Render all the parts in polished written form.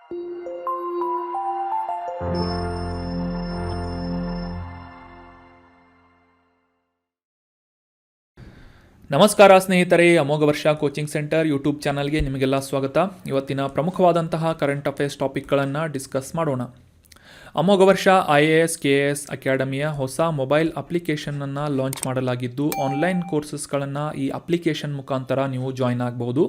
ನಮಸ್ಕಾರ ಸ್ನೇಹಿತರೆ, ಅಮೋಘ ವರ್ಷ ಕೋಚಿಂಗ್ ಸೆಂಟರ್ ಯೂಟ್ಯೂಬ್ ಚಾನಲ್ಗೆ ನಿಮಗೆಲ್ಲ ಸ್ವಾಗತ. ಇವತ್ತಿನ ಪ್ರಮುಖವಾದಂತಹ ಕರೆಂಟ್ ಅಫೇರ್ಸ್ ಟಾಪಿಕ್ಗಳನ್ನು ಡಿಸ್ಕಸ್ ಮಾಡೋಣ. ಅಮೋಘ ವರ್ಷ IAS KAS ಅಕಾಡೆಮಿಯ ಹೊಸ ಮೊಬೈಲ್ ಅಪ್ಲಿಕೇಶನನ್ನು ಲಾಂಚ್ ಮಾಡಲಾಗಿದ್ದು, ಆನ್ಲೈನ್ ಕೋರ್ಸಸ್ಗಳನ್ನು ಈ ಅಪ್ಲಿಕೇಶನ್ ಮುಖಾಂತರ ನೀವು ಜಾಯ್ನ್ ಆಗಬಹುದು.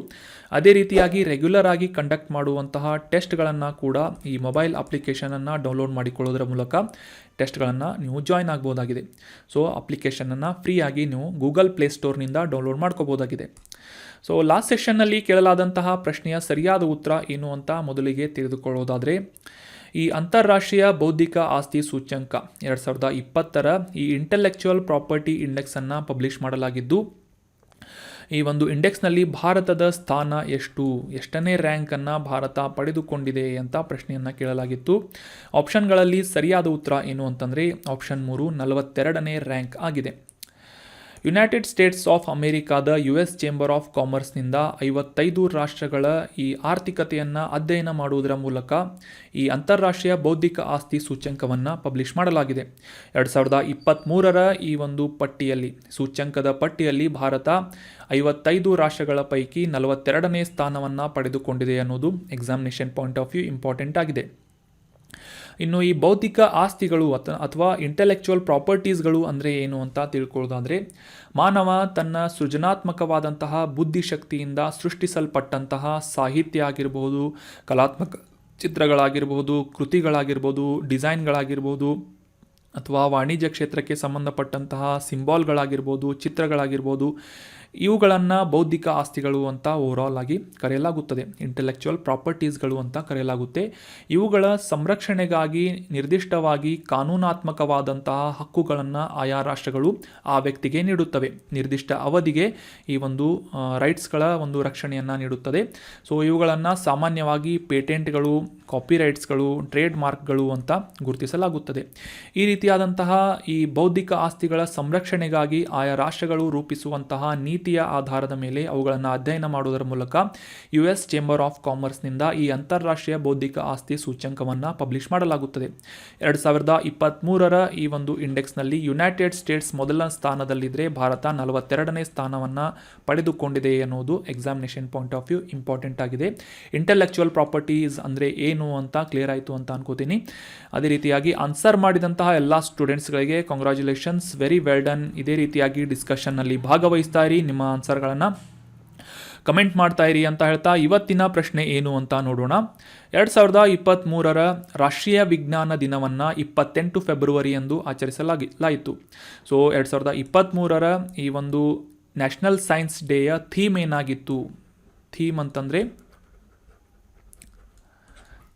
ಅದೇ ರೀತಿಯಾಗಿ ರೆಗ್ಯುಲರ್ ಆಗಿ ಕಂಡಕ್ಟ್ ಮಾಡುವಂತಹ ಟೆಸ್ಟ್ಗಳನ್ನು ಕೂಡ ಈ ಮೊಬೈಲ್ ಅಪ್ಲಿಕೇಶನನ್ನು ಡೌನ್ಲೋಡ್ ಮಾಡಿಕೊಳ್ಳೋದ್ರ ಮೂಲಕ ಟೆಸ್ಟ್ಗಳನ್ನು ನೀವು ಜಾಯ್ನ್ ಆಗ್ಬೋದಾಗಿದೆ. ಸೊ ಅಪ್ಲಿಕೇಶನನ್ನು ಫ್ರೀಯಾಗಿ ನೀವು ಗೂಗಲ್ ಪ್ಲೇಸ್ಟೋರ್ನಿಂದ ಡೌನ್ಲೋಡ್ ಮಾಡ್ಕೋಬೋದಾಗಿದೆ. ಸೊ ಲಾಸ್ಟ್ ಸೆಷನ್ನಲ್ಲಿ ಕೇಳಲಾದಂತಹ ಪ್ರಶ್ನೆಯ ಸರಿಯಾದ ಉತ್ತರ ಏನು ಅಂತ ಮೊದಲಿಗೆ ತಿಳಿದುಕೊಳ್ಳೋದಾದರೆ, ಈ ಅಂತಾರಾಷ್ಟ್ರೀಯ ಬೌದ್ಧಿಕ ಆಸ್ತಿ ಸೂಚ್ಯಂಕ 2020ರ ಈ ಇಂಟೆಲೆಕ್ಚುವಲ್ ಪ್ರಾಪರ್ಟಿ ಇಂಡೆಕ್ಸನ್ನು ಪಬ್ಲಿಷ್ ಮಾಡಲಾಗಿದ್ದು, ಈ ಒಂದು ಇಂಡೆಕ್ಸ್ನಲ್ಲಿ ಭಾರತದ ಸ್ಥಾನ ಎಷ್ಟನೇ ರ್ಯಾಂಕನ್ನು ಭಾರತ ಪಡೆದುಕೊಂಡಿದೆ ಅಂತ ಪ್ರಶ್ನೆಯನ್ನು ಕೇಳಲಾಗಿತ್ತು. ಆಪ್ಷನ್ಗಳಲ್ಲಿ ಸರಿಯಾದ ಉತ್ತರ ಏನು ಅಂತಂದರೆ ಆಪ್ಷನ್ 3 42ನೇ ರ್ಯಾಂಕ್ ಆಗಿದೆ. ಯುನೈಟೆಡ್ ಸ್ಟೇಟ್ಸ್ ಆಫ್ ಅಮೆರಿಕಾದ US ಚೇಂಬರ್ ಆಫ್ ಕಾಮರ್ಸ್ನಿಂದ 55 ರಾಷ್ಟ್ರಗಳ ಈ ಆರ್ಥಿಕತೆಯನ್ನು ಅಧ್ಯಯನ ಮಾಡುವುದರ ಮೂಲಕ ಈ ಅಂತಾರಾಷ್ಟ್ರೀಯ ಬೌದ್ಧಿಕ ಆಸ್ತಿ ಸೂಚ್ಯಂಕವನ್ನು ಪಬ್ಲಿಷ್ ಮಾಡಲಾಗಿದೆ. 2023ರ ಈ ಒಂದು ಸೂಚ್ಯಂಕದ ಪಟ್ಟಿಯಲ್ಲಿ ಭಾರತ 55 ರಾಷ್ಟ್ರಗಳ ಪೈಕಿ 42ನೇ ಸ್ಥಾನವನ್ನು ಪಡೆದುಕೊಂಡಿದೆ ಅನ್ನೋದು examination point of view important ಆಗಿದೆ. ಇನ್ನು ಈ ಬೌದ್ಧಿಕ ಆಸ್ತಿಗಳು ಅಥವಾ ಇಂಟೆಲೆಕ್ಚುವಲ್ ಪ್ರಾಪರ್ಟೀಸ್ಗಳು ಅಂದರೆ ಏನು ಅಂತ ತಿಳ್ಕೊಳ್ಳೋದಾದರೆ, ಮಾನವ ತನ್ನ ಸೃಜನಾತ್ಮಕವಾದಂತಹ ಬುದ್ಧಿಶಕ್ತಿಯಿಂದ ಸೃಷ್ಟಿಸಲ್ಪಟ್ಟಂತಹ ಸಾಹಿತ್ಯ ಆಗಿರಬಹುದು, ಕಲಾತ್ಮಕ ಚಿತ್ರಗಳಾಗಿರ್ಬೋದು, ಕೃತಿಗಳಾಗಿರ್ಬೋದು, ಡಿಸೈನ್ಗಳಾಗಿರ್ಬೋದು, ಅಥವಾ ವಾಣಿಜ್ಯ ಕ್ಷೇತ್ರಕ್ಕೆ ಸಂಬಂಧಪಟ್ಟಂತಹ ಸಿಂಬಾಲ್ಗಳಾಗಿರ್ಬೋದು, ಚಿತ್ರಗಳಾಗಿರ್ಬೋದು, ಇವುಗಳನ್ನು ಬೌದ್ಧಿಕ ಆಸ್ತಿಗಳು ಅಂತ ಓವರಾಲ್ ಆಗಿ ಕರೆಯಲಾಗುತ್ತದೆ. ಇಂಟೆಲೆಕ್ಚುವಲ್ ಪ್ರಾಪರ್ಟೀಸ್ಗಳು ಅಂತ ಕರೆಯಲಾಗುತ್ತೆ. ಇವುಗಳ ಸಂರಕ್ಷಣೆಗಾಗಿ ನಿರ್ದಿಷ್ಟವಾಗಿ ಕಾನೂನಾತ್ಮಕವಾದಂತಹ ಹಕ್ಕುಗಳನ್ನು ಆಯಾ ರಾಷ್ಟ್ರಗಳು ಆ ವ್ಯಕ್ತಿಗೆ ನೀಡುತ್ತವೆ. ನಿರ್ದಿಷ್ಟ ಅವಧಿಗೆ ಈ ಒಂದು ರೈಟ್ಸ್ಗಳ ಒಂದು ರಕ್ಷಣೆಯನ್ನು ನೀಡುತ್ತದೆ. ಸೊ ಇವುಗಳನ್ನು ಸಾಮಾನ್ಯವಾಗಿ ಪೇಟೆಂಟ್ಗಳು, ಕಾಪಿರೈಟ್ಸ್ಗಳು, ಟ್ರೇಡ್ ಮಾರ್ಕ್ಗಳು ಅಂತ ಗುರುತಿಸಲಾಗುತ್ತದೆ. ಈ ರೀತಿಯಾದಂತಹ ಈ ಬೌದ್ಧಿಕ ಆಸ್ತಿಗಳ ಸಂರಕ್ಷಣೆಗಾಗಿ ಆಯಾ ರಾಷ್ಟ್ರಗಳು ರೂಪಿಸುವಂತಹ ನೀತಿಯ ಆಧಾರದ ಮೇಲೆ ಅವುಗಳನ್ನು ಅಧ್ಯಯನ ಮಾಡುವುದರ ಮೂಲಕ US ಚೇಂಬರ್ ಆಫ್ ಕಾಮರ್ಸ್ನಿಂದ ಈ ಅಂತಾರಾಷ್ಟ್ರೀಯ ಬೌದ್ಧಿಕ ಆಸ್ತಿ ಸೂಚ್ಯಂಕವನ್ನು ಪಬ್ಲಿಷ್ ಮಾಡಲಾಗುತ್ತದೆ. 2023ರ ಈ ಒಂದು ಇಂಡೆಕ್ಸ್ನಲ್ಲಿ ಯುನೈಟೆಡ್ ಸ್ಟೇಟ್ಸ್ ಮೊದಲ ಸ್ಥಾನದಲ್ಲಿದ್ದರೆ ಭಾರತ 42ನೇ ಸ್ಥಾನವನ್ನು ಪಡೆದುಕೊಂಡಿದೆ ಅನ್ನೋದು examination point of view important ಆಗಿದೆ. ಇಂಟೆಲೆಕ್ಚುವಲ್ ಪ್ರಾಪರ್ಟೀಸ್ ಅಂದರೆ ಏನು ಅಂತ ಕ್ಲಿಯರ್ ಆಯಿತು ಅಂತ ಅನ್ಕೋತೀನಿ. ಅದೇ ರೀತಿಯಾಗಿ ಆನ್ಸರ್ ಮಾಡಿದಂತಹ ಎಲ್ಲ ಸ್ಟೂಡೆಂಟ್ಸ್ಗಳಿಗೆ ಕಂಗ್ರ್ಯಾಚುಲೇಷನ್ಸ್, ವೆರಿ ವೆಲ್ ಡನ್. ಇದೇ ರೀತಿಯಾಗಿ ಡಿಸ್ಕಷನ್ನಲ್ಲಿ ಭಾಗವಹಿಸ್ತಾ ಇರಿ, ನಿಮ್ಮ ಆನ್ಸರ್ಗಳನ್ನು ಕಮೆಂಟ್ ಮಾಡ್ತಾ ಇರಿ ಅಂತ ಹೇಳ್ತಾ ಇವತ್ತಿನ ಪ್ರಶ್ನೆ ಏನು ಅಂತ ನೋಡೋಣ. 2023ರ ರಾಷ್ಟ್ರೀಯ ವಿಜ್ಞಾನ ದಿನವನ್ನು 28 ಫೆಬ್ರವರಿಯಂದು ಆಚರಿಸಲಾಯಿತು. ಸೊ 2023ರ ಈ ಒಂದು ನ್ಯಾಷನಲ್ ಸೈನ್ಸ್ ಡೇಯ ಥೀಮ್ ಏನಾಗಿತ್ತು?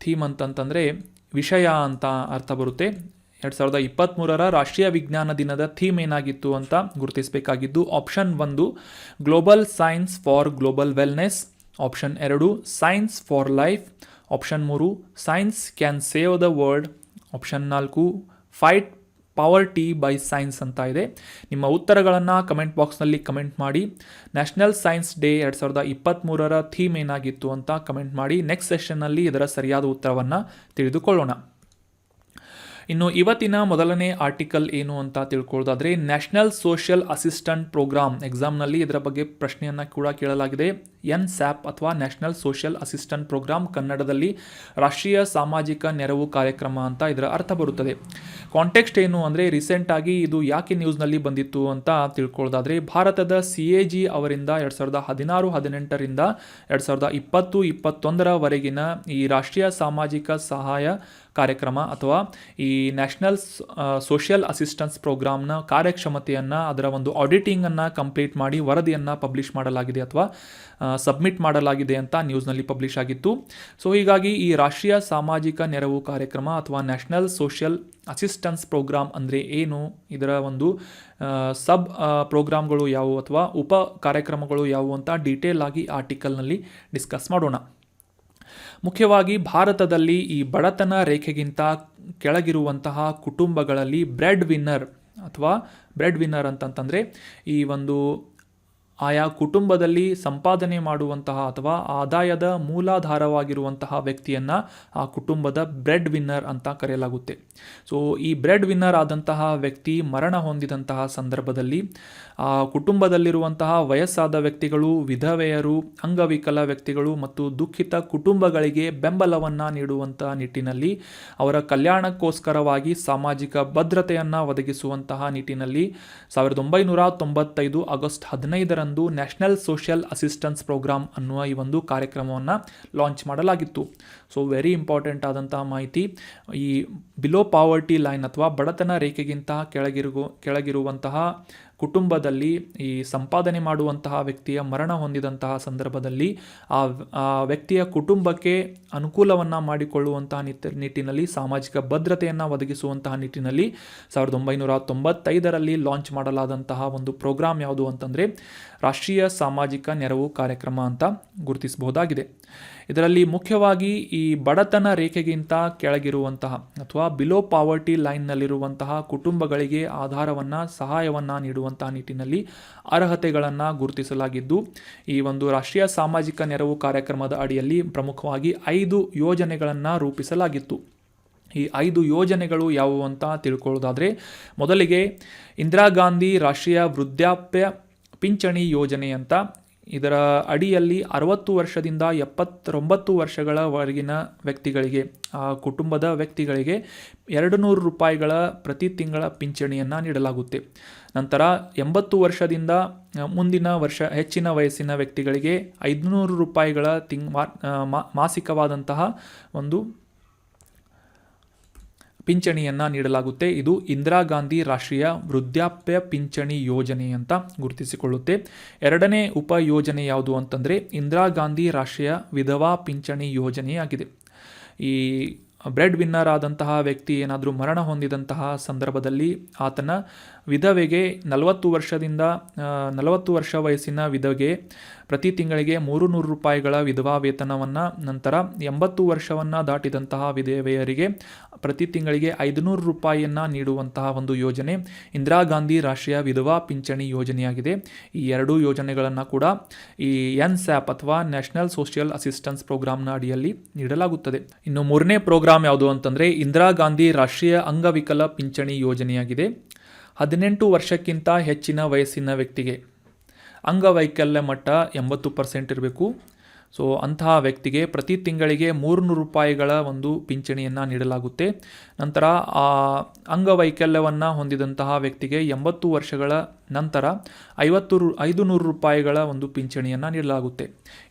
ಥೀಮ್ ಅಂತಂತಂದರೆ ವಿಷಯ ಅಂತ ಅರ್ಥ ಬರುತ್ತೆ. 2023ರ ರಾಷ್ಟ್ರೀಯ ವಿಜ್ಞಾನ ದಿನದ ಥೀಮ್ ಏನಾಗಿತ್ತು ಅಂತ ಗುರುತಿಸಬೇಕಾಗಿದ್ದು, option 1 global science for global wellness, option 2 science for life, option 3 science can save the world, option 4 fight poverty by science ಅಂತ ಇದೆ. ನಿಮ್ಮ ಉತ್ತರಗಳನ್ನು ಕಮೆಂಟ್ ಬಾಕ್ಸ್ನಲ್ಲಿ ಕಮೆಂಟ್ ಮಾಡಿ. ನ್ಯಾಷನಲ್ ಸೈನ್ಸ್ ಡೇ 2023ರ ಥೀಮ್ ಏನಾಗಿತ್ತು ಅಂತ ಕಮೆಂಟ್ ಮಾಡಿ. ನೆಕ್ಸ್ಟ್ ಸೆಷನ್ನಲ್ಲಿ ಇದರ ಸರಿಯಾದ ಉತ್ತರವನ್ನು ತಿಳಿದುಕೊಳ್ಳೋಣ. ಇನ್ನು ಇವತ್ತಿನ ಮೊದಲನೇ ಆರ್ಟಿಕಲ್ ಏನು ಅಂತ ತಿಳ್ಕೊಳ್ಳೋದಾದರೆ, ನ್ಯಾಷನಲ್ ಸೋಷಿಯಲ್ ಅಸಿಸ್ಟೆಂಟ್ ಪ್ರೋಗ್ರಾಮ್. ಎಕ್ಸಾಮ್ನಲ್ಲಿ ಇದರ ಬಗ್ಗೆ ಪ್ರಶ್ನೆಯನ್ನು ಕೂಡ ಕೇಳಲಾಗಿದೆ. NSAP ಅಥವಾ ನ್ಯಾಷನಲ್ ಸೋಷಿಯಲ್ ಅಸಿಸ್ಟೆಂಟ್ ಪ್ರೋಗ್ರಾಮ್, ಕನ್ನಡದಲ್ಲಿ ರಾಷ್ಟ್ರೀಯ ಸಾಮಾಜಿಕ ನೆರವು ಕಾರ್ಯಕ್ರಮ ಅಂತ ಇದರ ಅರ್ಥ ಬರುತ್ತದೆ. ಕಾಂಟೆಕ್ಸ್ಟ್ ಏನು ಅಂದರೆ, ರೀಸೆಂಟಾಗಿ ಇದು ಯಾಕೆ ನ್ಯೂಸ್ನಲ್ಲಿ ಬಂದಿತ್ತು ಅಂತ ತಿಳ್ಕೊಳ್ಳೋದಾದರೆ, ಭಾರತದ CAG ಅವರಿಂದ 2016-18ರಿಂದ 2020-21ರವರೆಗಿನ ಈ ರಾಷ್ಟ್ರೀಯ ಸಾಮಾಜಿಕ ಸಹಾಯ ಕಾರ್ಯಕ್ರಮ ಅಥವಾ ಈ ನ್ಯಾಷನಲ್ ಸೋಷಿಯಲ್ ಅಸಿಸ್ಟೆನ್ಸ್ ಪ್ರೋಗ್ರಾಮ್ನ ಕಾರ್ಯಕ್ಷಮತೆಯನ್ನು, ಅದರ ಒಂದು ಆಡಿಟಿಂಗನ್ನು ಕಂಪ್ಲೀಟ್ ಮಾಡಿ ವರದಿಯನ್ನು ಪಬ್ಲಿಷ್ ಮಾಡಲಾಗಿದೆ ಅಥವಾ ಸಬ್ಮಿಟ್ ಮಾಡಲಾಗಿದೆ ಅಂತ ನ್ಯೂಸ್ನಲ್ಲಿ ಪಬ್ಲಿಷ್ ಆಗಿತ್ತು. ಸೊ ಹೀಗಾಗಿ ಈ ರಾಷ್ಟ್ರೀಯ ಸಾಮಾಜಿಕ ನೆರವು ಕಾರ್ಯಕ್ರಮ ಅಥವಾ ನ್ಯಾಷನಲ್ ಸೋಷಿಯಲ್ ಅಸಿಸ್ಟೆನ್ಸ್ ಪ್ರೋಗ್ರಾಮ್ ಅಂದರೆ ಏನು, ಇದರ ಒಂದು ಸಬ್ ಪ್ರೋಗ್ರಾಮ್ಗಳು ಯಾವುವು ಅಥವಾ ಉಪ ಕಾರ್ಯಕ್ರಮಗಳು ಯಾವುವು ಅಂತ ಡೀಟೇಲ್ ಆಗಿ ಆರ್ಟಿಕಲ್ನಲ್ಲಿ ಡಿಸ್ಕಸ್ ಮಾಡೋಣ. ಮುಖ್ಯವಾಗಿ ಭಾರತದಲ್ಲಿ ಈ ಬಡತನ ರೇಖೆಗಿಂತ ಕೆಳಗಿರುವಂತಹ ಕುಟುಂಬಗಳಲ್ಲಿ ಬ್ರೆಡ್ ವಿನ್ನರ್ ಅಂತಂತಂದರೆ ಈ ಒಂದು ಆಯಾ ಕುಟುಂಬದಲ್ಲಿ ಸಂಪಾದನೆ ಮಾಡುವಂತಹ ಅಥವಾ ಆದಾಯದ ಮೂಲಾಧಾರವಾಗಿರುವಂತಹ ವ್ಯಕ್ತಿಯನ್ನು ಆ ಕುಟುಂಬದ ಬ್ರೆಡ್ ವಿನ್ನರ್ ಅಂತ ಕರೆಯಲಾಗುತ್ತೆ. ಸೊ ಈ ಬ್ರೆಡ್ ವಿನ್ನರ್ ಆದಂತಹ ವ್ಯಕ್ತಿ ಮರಣ ಹೊಂದಿದಂತಹ ಸಂದರ್ಭದಲ್ಲಿ ಆ ಕುಟುಂಬದಲ್ಲಿರುವಂತಹ ವಯಸ್ಸಾದ ವ್ಯಕ್ತಿಗಳು, ವಿಧವೆಯರು, ಅಂಗವಿಕಲ ವ್ಯಕ್ತಿಗಳು ಮತ್ತು ದುಃಖಿತ ಕುಟುಂಬಗಳಿಗೆ ಬೆಂಬಲವನ್ನು ನೀಡುವಂತಹ ನಿಟ್ಟಿನಲ್ಲಿ, ಅವರ ಕಲ್ಯಾಣಕ್ಕೋಸ್ಕರವಾಗಿ ಸಾಮಾಜಿಕ ಭದ್ರತೆಯನ್ನು ಒದಗಿಸುವಂತಹ ನಿಟ್ಟಿನಲ್ಲಿ 1995 August 15 national social assistance program ಅನ್ನುವ ಈ ಒಂದು ಕಾರ್ಯಕ್ರಮವನ್ನು ಲಾಂಚ್ ಮಾಡಲಾಗಿತ್ತು. ಸೊ ವೆರಿ ಇಂಪಾರ್ಟೆಂಟ್ ಆದಂತಹ ಮಾಹಿತಿ. ಈ ಬಿಲೋ ಪಾವರ್ಟಿ ಲೈನ್ ಅಥವಾ ಬಡತನ ರೇಖೆಗಿಂತ ಕೆಳಗಿರುವಂತಹ ಕುಟುಂಬದಲ್ಲಿ ಈ ಸಂಪಾದನೆ ಮಾಡುವಂತಹ ವ್ಯಕ್ತಿಯ ಮರಣ ಹೊಂದಿದಂತಹ ಸಂದರ್ಭದಲ್ಲಿ ಆ ವ್ಯಕ್ತಿಯ ಕುಟುಂಬಕ್ಕೆ ಅನುಕೂಲವನ್ನು ಮಾಡಿಕೊಳ್ಳುವಂತಹ ನಿಟ್ಟಿನಲ್ಲಿ, ಸಾಮಾಜಿಕ ಭದ್ರತೆಯನ್ನು ಒದಗಿಸುವಂತಹ ನಿಟ್ಟಿನಲ್ಲಿ 1995 ಲಾಂಚ್ ಮಾಡಲಾದಂತಹ ಒಂದು ಪ್ರೋಗ್ರಾಮ್ ಯಾವುದು ಅಂತಂದರೆ ರಾಷ್ಟ್ರೀಯ ಸಾಮಾಜಿಕ ನೆರವು ಕಾರ್ಯಕ್ರಮ ಅಂತ ಗುರುತಿಸಬಹುದಾಗಿದೆ. ಇದರಲ್ಲಿ ಮುಖ್ಯವಾಗಿ ಈ ಬಡತನ ರೇಖೆಗಿಂತ ಕೆಳಗಿರುವಂತಹ ಅಥವಾ ಬಿಲೋ ಪಾವರ್ಟಿ ಲೈನ್ನಲ್ಲಿರುವಂತಹ ಕುಟುಂಬಗಳಿಗೆ ಆಧಾರವನ್ನು, ಸಹಾಯವನ್ನು ನೀಡುವಂತಹ ನಿಟ್ಟಿನಲ್ಲಿ ಅರ್ಹತೆಗಳನ್ನು ಗುರುತಿಸಲಾಗಿದ್ದು, ಈ ಒಂದು ರಾಷ್ಟ್ರೀಯ ಸಾಮಾಜಿಕ ನೆರವು ಕಾರ್ಯಕ್ರಮದ ಅಡಿಯಲ್ಲಿ ಪ್ರಮುಖವಾಗಿ 5 ಯೋಜನೆಗಳನ್ನು ರೂಪಿಸಲಾಗಿತ್ತು. ಈ 5 ಯೋಜನೆಗಳು ಯಾವುವು ಅಂತ ತಿಳ್ಕೊಳ್ಳೋದಾದರೆ, ಮೊದಲಿಗೆ ಇಂದಿರಾ ಗಾಂಧಿ ರಾಷ್ಟ್ರೀಯ ವೃದ್ಧಾಪ್ಯ ಪಿಂಚಣಿ ಯೋಜನೆ ಅಂತ. ಇದರ ಅಡಿಯಲ್ಲಿ 60 ವರ್ಷದಿಂದ 79 ವರ್ಷಗಳವರೆಗಿನ ವ್ಯಕ್ತಿಗಳಿಗೆ, ಆ ಕುಟುಂಬದ ವ್ಯಕ್ತಿಗಳಿಗೆ 200 ರೂಪಾಯಿಗಳ ಪ್ರತಿ ತಿಂಗಳ ಪಿಂಚಣಿಯನ್ನು ನೀಡಲಾಗುತ್ತೆ. ನಂತರ 80 ವರ್ಷದಿಂದ ಮುಂದಿನ ವರ್ಷ ಹೆಚ್ಚಿನ ವಯಸ್ಸಿನ ವ್ಯಕ್ತಿಗಳಿಗೆ 500 ರೂಪಾಯಿಗಳ ಮಾಸಿಕವಾದಂತಹ ಒಂದು ಪಿಂಚಣಿಯನ್ನು ನೀಡಲಾಗುತ್ತೆ. ಇದು ಇಂದಿರಾ ಗಾಂಧಿ ರಾಷ್ಟ್ರೀಯ ವೃದ್ಧಾಪ್ಯ ಪಿಂಚಣಿ ಯೋಜನೆ ಅಂತ ಗುರುತಿಸಿಕೊಳ್ಳುತ್ತೆ. ಎರಡನೇ ಉಪ ಯೋಜನೆ ಯಾವುದು ಅಂತಂದರೆ ಇಂದಿರಾ ಗಾಂಧಿ ರಾಷ್ಟ್ರೀಯ ವಿಧವಾ ಪಿಂಚಣಿ ಯೋಜನೆಯಾಗಿದೆ. ಈ ಬ್ರೆಡ್ ವಿನ್ನರ್ ಆದಂತಹ ವ್ಯಕ್ತಿ ಏನಾದರೂ ಮರಣ ಹೊಂದಿದಂತಹ ಸಂದರ್ಭದಲ್ಲಿ ಆತನ ವಿಧವೆಗೆ 40 ವರ್ಷ ವಯಸ್ಸಿನ ವಿಧವೆಗೆ ಪ್ರತಿ ತಿಂಗಳಿಗೆ 300 ರೂಪಾಯಿಗಳ ವಿಧವಾ ವೇತನವನ್ನು, ನಂತರ 80 ವರ್ಷವನ್ನು ದಾಟಿದಂತಹ ವಿಧವೆಯರಿಗೆ ಪ್ರತಿ ತಿಂಗಳಿಗೆ 500 ರೂಪಾಯಿಯನ್ನು ನೀಡುವಂತಹ ಒಂದು ಯೋಜನೆ ಇಂದಿರಾ ಗಾಂಧಿ ರಾಷ್ಟ್ರೀಯ ವಿಧವಾ ಪಿಂಚಣಿ ಯೋಜನೆಯಾಗಿದೆ. ಈ ಎರಡೂ ಯೋಜನೆಗಳನ್ನು ಕೂಡ ಈ NSAP ಅಥವಾ ನ್ಯಾಷನಲ್ ಸೋಷಿಯಲ್ ಅಸಿಸ್ಟೆನ್ಸ್ ಪ್ರೋಗ್ರಾಮ್ನ ಅಡಿಯಲ್ಲಿ ನೀಡಲಾಗುತ್ತದೆ. ಇನ್ನು ಮೂರನೇ ಪ್ರೋಗ್ರಾಮ್ ಯಾವುದು ಅಂತಂದರೆ ಇಂದಿರಾ ಗಾಂಧಿ ರಾಷ್ಟ್ರೀಯ ಅಂಗವಿಕಲ ಪಿಂಚಣಿ ಯೋಜನೆಯಾಗಿದೆ. 18 ವರ್ಷಕ್ಕಿಂತ ಹೆಚ್ಚಿನ ವಯಸ್ಸಿನ ವ್ಯಕ್ತಿಗೆ ಅಂಗವೈಕಲ್ಯ ಮಟ್ಟ 80% ಇರಬೇಕು. ಸೊ ಅಂತಹ ವ್ಯಕ್ತಿಗೆ ಪ್ರತಿ ತಿಂಗಳಿಗೆ 300 ರೂಪಾಯಿಗಳ ಒಂದು ಪಿಂಚಣಿಯನ್ನು ನೀಡಲಾಗುತ್ತೆ. ನಂತರ ಆ ಅಂಗವೈಕಲ್ಯವನ್ನು ಹೊಂದಿದಂತಹ ವ್ಯಕ್ತಿಗೆ 80 ವರ್ಷಗಳ ನಂತರ 500 ರೂಪಾಯಿಗಳ ಒಂದು ಪಿಂಚಣಿಯನ್ನು ನೀಡಲಾಗುತ್ತೆ.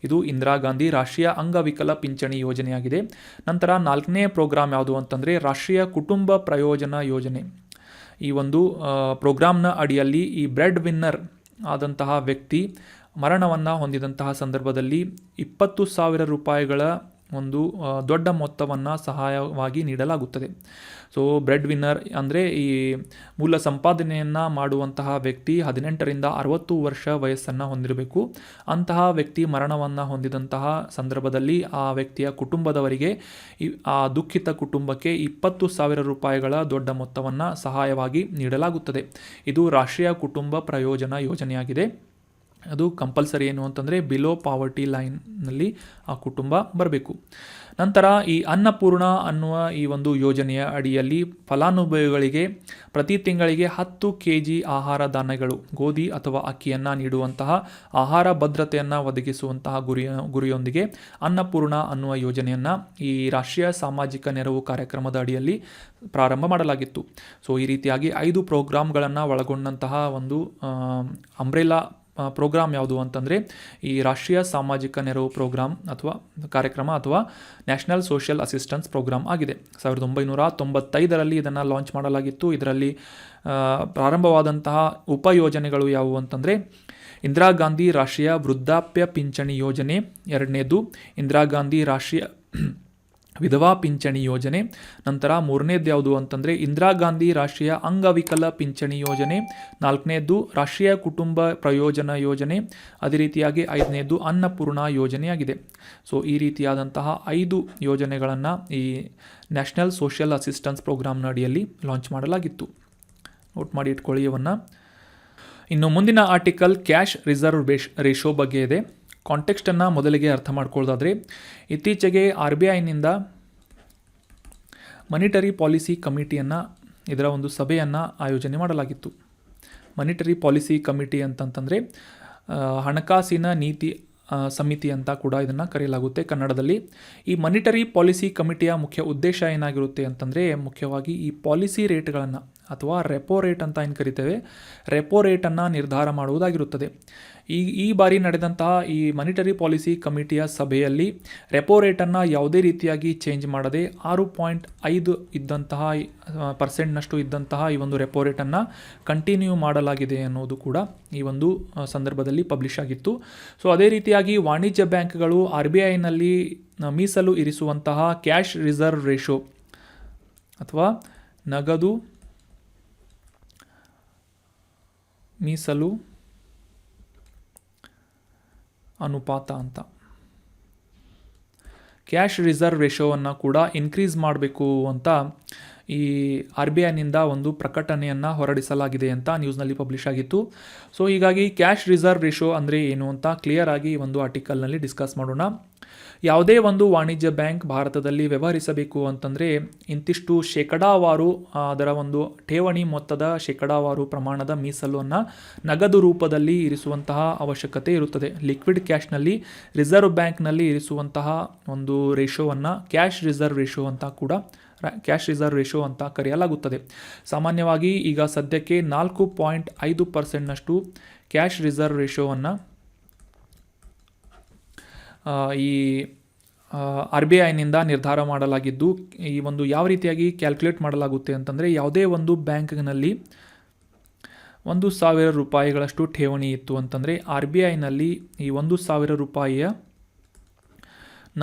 ಇದು ಇಂದಿರಾ ಗಾಂಧಿ ರಾಷ್ಟ್ರೀಯ ಅಂಗವಿಕಲ ಪಿಂಚಣಿ ಯೋಜನೆಯಾಗಿದೆ. ನಂತರ 4ನೇ ಪ್ರೋಗ್ರಾಮ್ ಯಾವುದು ಅಂತಂದರೆ ರಾಷ್ಟ್ರೀಯ ಕುಟುಂಬ ಪ್ರಯೋಜನ ಯೋಜನೆ. ಈ ಒಂದು ಪ್ರೋಗ್ರಾಮ್ನ ಅಡಿಯಲ್ಲಿ ಈ ಬ್ರೆಡ್ ವಿನ್ನರ್ ಆದಂತಹ ವ್ಯಕ್ತಿ ಮರಣವನ್ನು ಹೊಂದಿದಂತಹ ಸಂದರ್ಭದಲ್ಲಿ 20,000 ರೂಪಾಯಿಗಳ ಒಂದು ದೊಡ್ಡ ಮೊತ್ತವನ್ನು ಸಹಾಯವಾಗಿ ನೀಡಲಾಗುತ್ತದೆ. ಸೊ ಬ್ರೆಡ್ ವಿನ್ನರ್ ಅಂದರೆ ಈ ಮೂಲ ಸಂಪಾದನೆಯನ್ನು ಮಾಡುವಂತಹ ವ್ಯಕ್ತಿ 18ರಿಂದ 60 ವರ್ಷ ವಯಸ್ಸನ್ನು ಹೊಂದಿರಬೇಕು. ಅಂತಹ ವ್ಯಕ್ತಿ ಮರಣವನ್ನು ಹೊಂದಿದಂತಹ ಸಂದರ್ಭದಲ್ಲಿ ಆ ವ್ಯಕ್ತಿಯ ಕುಟುಂಬದವರಿಗೆ, ಆ ದುಃಖಿತ ಕುಟುಂಬಕ್ಕೆ 20,000 ರೂಪಾಯಿಗಳ ದೊಡ್ಡ ಮೊತ್ತವನ್ನು ಸಹಾಯವಾಗಿ ನೀಡಲಾಗುತ್ತದೆ. ಇದು ರಾಷ್ಟ್ರೀಯ ಕುಟುಂಬ ಪ್ರಯೋಜನ ಯೋಜನೆಯಾಗಿದೆ. ಅದು ಕಂಪಲ್ಸರಿ ಏನು ಅಂತಂದರೆ ಬಿಲೋ ಪಾವರ್ಟಿ ಲೈನ್ನಲ್ಲಿ ಆ ಕುಟುಂಬ ಬರಬೇಕು. ನಂತರ ಈ ಅನ್ನಪೂರ್ಣ ಅನ್ನುವ ಈ ಒಂದು ಯೋಜನೆಯ ಅಡಿಯಲ್ಲಿ ಫಲಾನುಭವಿಗಳಿಗೆ ಪ್ರತಿ ತಿಂಗಳಿಗೆ 10 kg ಆಹಾರ ಧಾನ್ಯಗಳು, ಗೋಧಿ ಅಥವಾ ಅಕ್ಕಿಯನ್ನು ನೀಡುವಂತಹ ಆಹಾರ ಭದ್ರತೆಯನ್ನು ಒದಗಿಸುವಂತಹ ಗುರಿಯೊಂದಿಗೆ ಅನ್ನಪೂರ್ಣ ಅನ್ನುವ ಯೋಜನೆಯನ್ನು ಈ ರಾಷ್ಟ್ರೀಯ ಸಾಮಾಜಿಕ ನೆರವು ಕಾರ್ಯಕ್ರಮದ ಅಡಿಯಲ್ಲಿ ಪ್ರಾರಂಭ ಮಾಡಲಾಗಿತ್ತು. ಸೊ ಈ ರೀತಿಯಾಗಿ 5 ಪ್ರೋಗ್ರಾಮ್ಗಳನ್ನು ಒಳಗೊಂಡಂತಹ ಒಂದು ಅಂಬ್ರೆಲಾ ಪ್ರೋಗ್ರಾಮ್ ಯಾವುದು ಅಂತಂದರೆ ಈ ರಾಷ್ಟ್ರೀಯ ಸಾಮಾಜಿಕ ನೆರವು ಪ್ರೋಗ್ರಾಮ್ ಅಥವಾ ಕಾರ್ಯಕ್ರಮ ಅಥವಾ ನ್ಯಾಷನಲ್ ಸೋಷಿಯಲ್ ಅಸಿಸ್ಟೆನ್ಸ್ ಪ್ರೋಗ್ರಾಮ್ ಆಗಿದೆ. 1995 ಇದನ್ನು ಲಾಂಚ್ ಮಾಡಲಾಗಿತ್ತು. ಇದರಲ್ಲಿ ಪ್ರಾರಂಭವಾದಂತಹ ಉಪಯೋಜನೆಗಳು ಯಾವುವು ಅಂತಂದರೆ ಇಂದಿರಾ ಗಾಂಧಿ ರಾಷ್ಟ್ರೀಯ ವೃದ್ಧಾಪ್ಯ ಪಿಂಚಣಿ ಯೋಜನೆ, ಎರಡನೇದು ಇಂದಿರಾ ಗಾಂಧಿ ರಾಷ್ಟ್ರೀಯ ವಿಧವಾ ಪಿಂಚಣಿ ಯೋಜನೆ, ನಂತರ ಮೂರನೇದು ಯಾವುದು ಅಂತಂದರೆ ಇಂದಿರಾ ಗಾಂಧಿ ರಾಷ್ಟ್ರೀಯ ಅಂಗವಿಕಲ ಪಿಂಚಣಿ ಯೋಜನೆ, ನಾಲ್ಕನೇದು ರಾಷ್ಟ್ರೀಯ ಕುಟುಂಬ ಪ್ರಯೋಜನ ಯೋಜನೆ, ಅದೇ ರೀತಿಯಾಗಿ 5ನೇದು ಅನ್ನಪೂರ್ಣ ಯೋಜನೆಯಾಗಿದೆ. ಸೊ ಈ ರೀತಿಯಾದಂತಹ 5 ಯೋಜನೆಗಳನ್ನು ಈ ನ್ಯಾಷನಲ್ ಸೋಷಿಯಲ್ ಅಸಿಸ್ಟೆನ್ಸ್ ಪ್ರೋಗ್ರಾಮ್ನ ಅಡಿಯಲ್ಲಿ ಲಾಂಚ್ ಮಾಡಲಾಗಿತ್ತು. ನೋಟ್ ಮಾಡಿ ಇಟ್ಕೊಳ್ಳಿ ಇವನ್ನು. ಇನ್ನು ಮುಂದಿನ ಆರ್ಟಿಕಲ್ ಕ್ಯಾಶ್ ರಿಸರ್ವ್ ರೇಷೋ ಬಗ್ಗೆ ಇದೆ. ಕಾಂಟೆಕ್ಸ್ಟನ್ನು ಮೊದಲಿಗೆ ಅರ್ಥ ಮಾಡ್ಕೊಳ್ಳೋದಾದರೆ, ಇತ್ತೀಚೆಗೆ RBIನಿಂದ ಮಾನಿಟರಿ ಪಾಲಿಸಿ ಕಮಿಟಿಯನ್ನು, ಇದರ ಒಂದು ಸಭೆಯನ್ನು ಆಯೋಜನೆ ಮಾಡಲಾಗಿತ್ತು. ಮಾನಿಟರಿ ಪಾಲಿಸಿ ಕಮಿಟಿ ಅಂತಂತಂದರೆ ಹಣಕಾಸಿನ ನೀತಿ ಸಮಿತಿ ಅಂತ ಕೂಡ ಇದನ್ನು ಕರೆಯಲಾಗುತ್ತೆ ಕನ್ನಡದಲ್ಲಿ. ಈ ಮಾನಿಟರಿ ಪಾಲಿಸಿ ಕಮಿಟಿಯ ಮುಖ್ಯ ಉದ್ದೇಶ ಏನಾಗಿರುತ್ತೆ ಅಂತಂದರೆ, ಮುಖ್ಯವಾಗಿ ಈ ಪಾಲಿಸಿ ರೇಟ್ಗಳನ್ನು ಅಥವಾ ರೆಪೋ ರೇಟ್ ಅಂತ ಏನು ಕರಿತೇವೆ, ರೆಪೋ ರೇಟನ್ನು ನಿರ್ಧಾರ ಮಾಡುವುದಾಗಿರುತ್ತದೆ. ಈ ಬಾರಿ ನಡೆದಂತಹ ಈ ಮಾನಿಟರಿ ಪಾಲಿಸಿ ಕಮಿಟಿಯ ಸಭೆಯಲ್ಲಿ ರೆಪೋ ರೇಟನ್ನು ಯಾವುದೇ ರೀತಿಯಾಗಿ ಚೇಂಜ್ ಮಾಡದೆ 6.5 ಇದ್ದಂತಹ ಪರ್ಸೆಂಟ್ನಷ್ಟು ಇದ್ದಂತಹ ಈ ಒಂದು ರೆಪೋ ರೇಟನ್ನು ಕಂಟಿನ್ಯೂ ಮಾಡಲಾಗಿದೆ ಅನ್ನೋದು ಕೂಡ ಈ ಒಂದು ಸಂದರ್ಭದಲ್ಲಿ ಪಬ್ಲಿಷ್ ಆಗಿತ್ತು. ಸೊ ಅದೇ ರೀತಿಯಾಗಿ ವಾಣಿಜ್ಯ ಬ್ಯಾಂಕ್ಗಳು RBIನಲ್ಲಿ ಮೀಸಲು ಇರಿಸುವಂತಹ ಕ್ಯಾಶ್ ರಿಸರ್ವ್ ರೇಷೋ ಅಥವಾ ನಗದು ಮೀಸಲು ಅನುಪಾತ ಅಂತ, ಕ್ಯಾಶ್ ರಿಸರ್ವ್ ರೇಷೋವನ್ನು ಕೂಡ ಇನ್ಕ್ರೀಸ್ ಮಾಡಬೇಕು ಅಂತ ಈ RBIನಿಂದ ಒಂದು ಪ್ರಕಟಣೆಯನ್ನು ಹೊರಡಿಸಲಾಗಿದೆ ಅಂತ ನ್ಯೂಸ್ನಲ್ಲಿ ಪಬ್ಲಿಷ್ ಆಗಿತ್ತು. ಸೊ ಹೀಗಾಗಿ ಕ್ಯಾಶ್ ರಿಸರ್ವ್ ರೇಷೋ ಅಂದರೆ ಏನು ಅಂತ ಕ್ಲಿಯರ್ ಆಗಿ ಒಂದು ಆರ್ಟಿಕಲ್ನಲ್ಲಿ ಡಿಸ್ಕಸ್ ಮಾಡೋಣ. ಯಾವುದೇ ಒಂದು ವಾಣಿಜ್ಯ ಬ್ಯಾಂಕ್ ಭಾರತದಲ್ಲಿ ವ್ಯವಹರಿಸಬೇಕು ಅಂತಂದರೆ ಇಂತಿಷ್ಟು ಶೇಕಡಾವಾರು ಅದರ ಒಂದು ಠೇವಣಿ ಮೊತ್ತದ ಶೇಕಡಾವಾರು ಪ್ರಮಾಣದ ಮೀಸಲನ್ನು ನಗದು ರೂಪದಲ್ಲಿ ಇರಿಸುವಂತಹ ಅವಶ್ಯಕತೆ ಇರುತ್ತದೆ. ಲಿಕ್ವಿಡ್ ಕ್ಯಾಶ್ನಲ್ಲಿ ರಿಸರ್ವ್ ಬ್ಯಾಂಕ್ನಲ್ಲಿ ಇರಿಸುವಂತಹ ಒಂದು ರೇಷೋವನ್ನು ಕ್ಯಾಶ್ ರಿಸರ್ವ್ ರೇಷೋ ಅಂತ ಕರೆಯಲಾಗುತ್ತದೆ. ಸಾಮಾನ್ಯವಾಗಿ ಈಗ ಸದ್ಯಕ್ಕೆ 4.5% ಕ್ಯಾಶ್ ರಿಸರ್ವ್ ರೇಷೋವನ್ನು ಈ RBIನಿಂದ ನಿರ್ಧಾರ ಮಾಡಲಾಗಿದ್ದು, ಈ ಒಂದು ಯಾವ ರೀತಿಯಾಗಿ ಕ್ಯಾಲ್ಕುಲೇಟ್ ಮಾಡಲಾಗುತ್ತೆ ಅಂತಂದರೆ, ಯಾವುದೇ ಒಂದು ಬ್ಯಾಂಕ್ನಲ್ಲಿ 1,000 ರೂಪಾಯಿಗಳಷ್ಟು ಠೇವಣಿ ಇತ್ತು ಅಂತಂದರೆ RBIನಲ್ಲಿ ಈ 1,000 ರೂಪಾಯಿಯ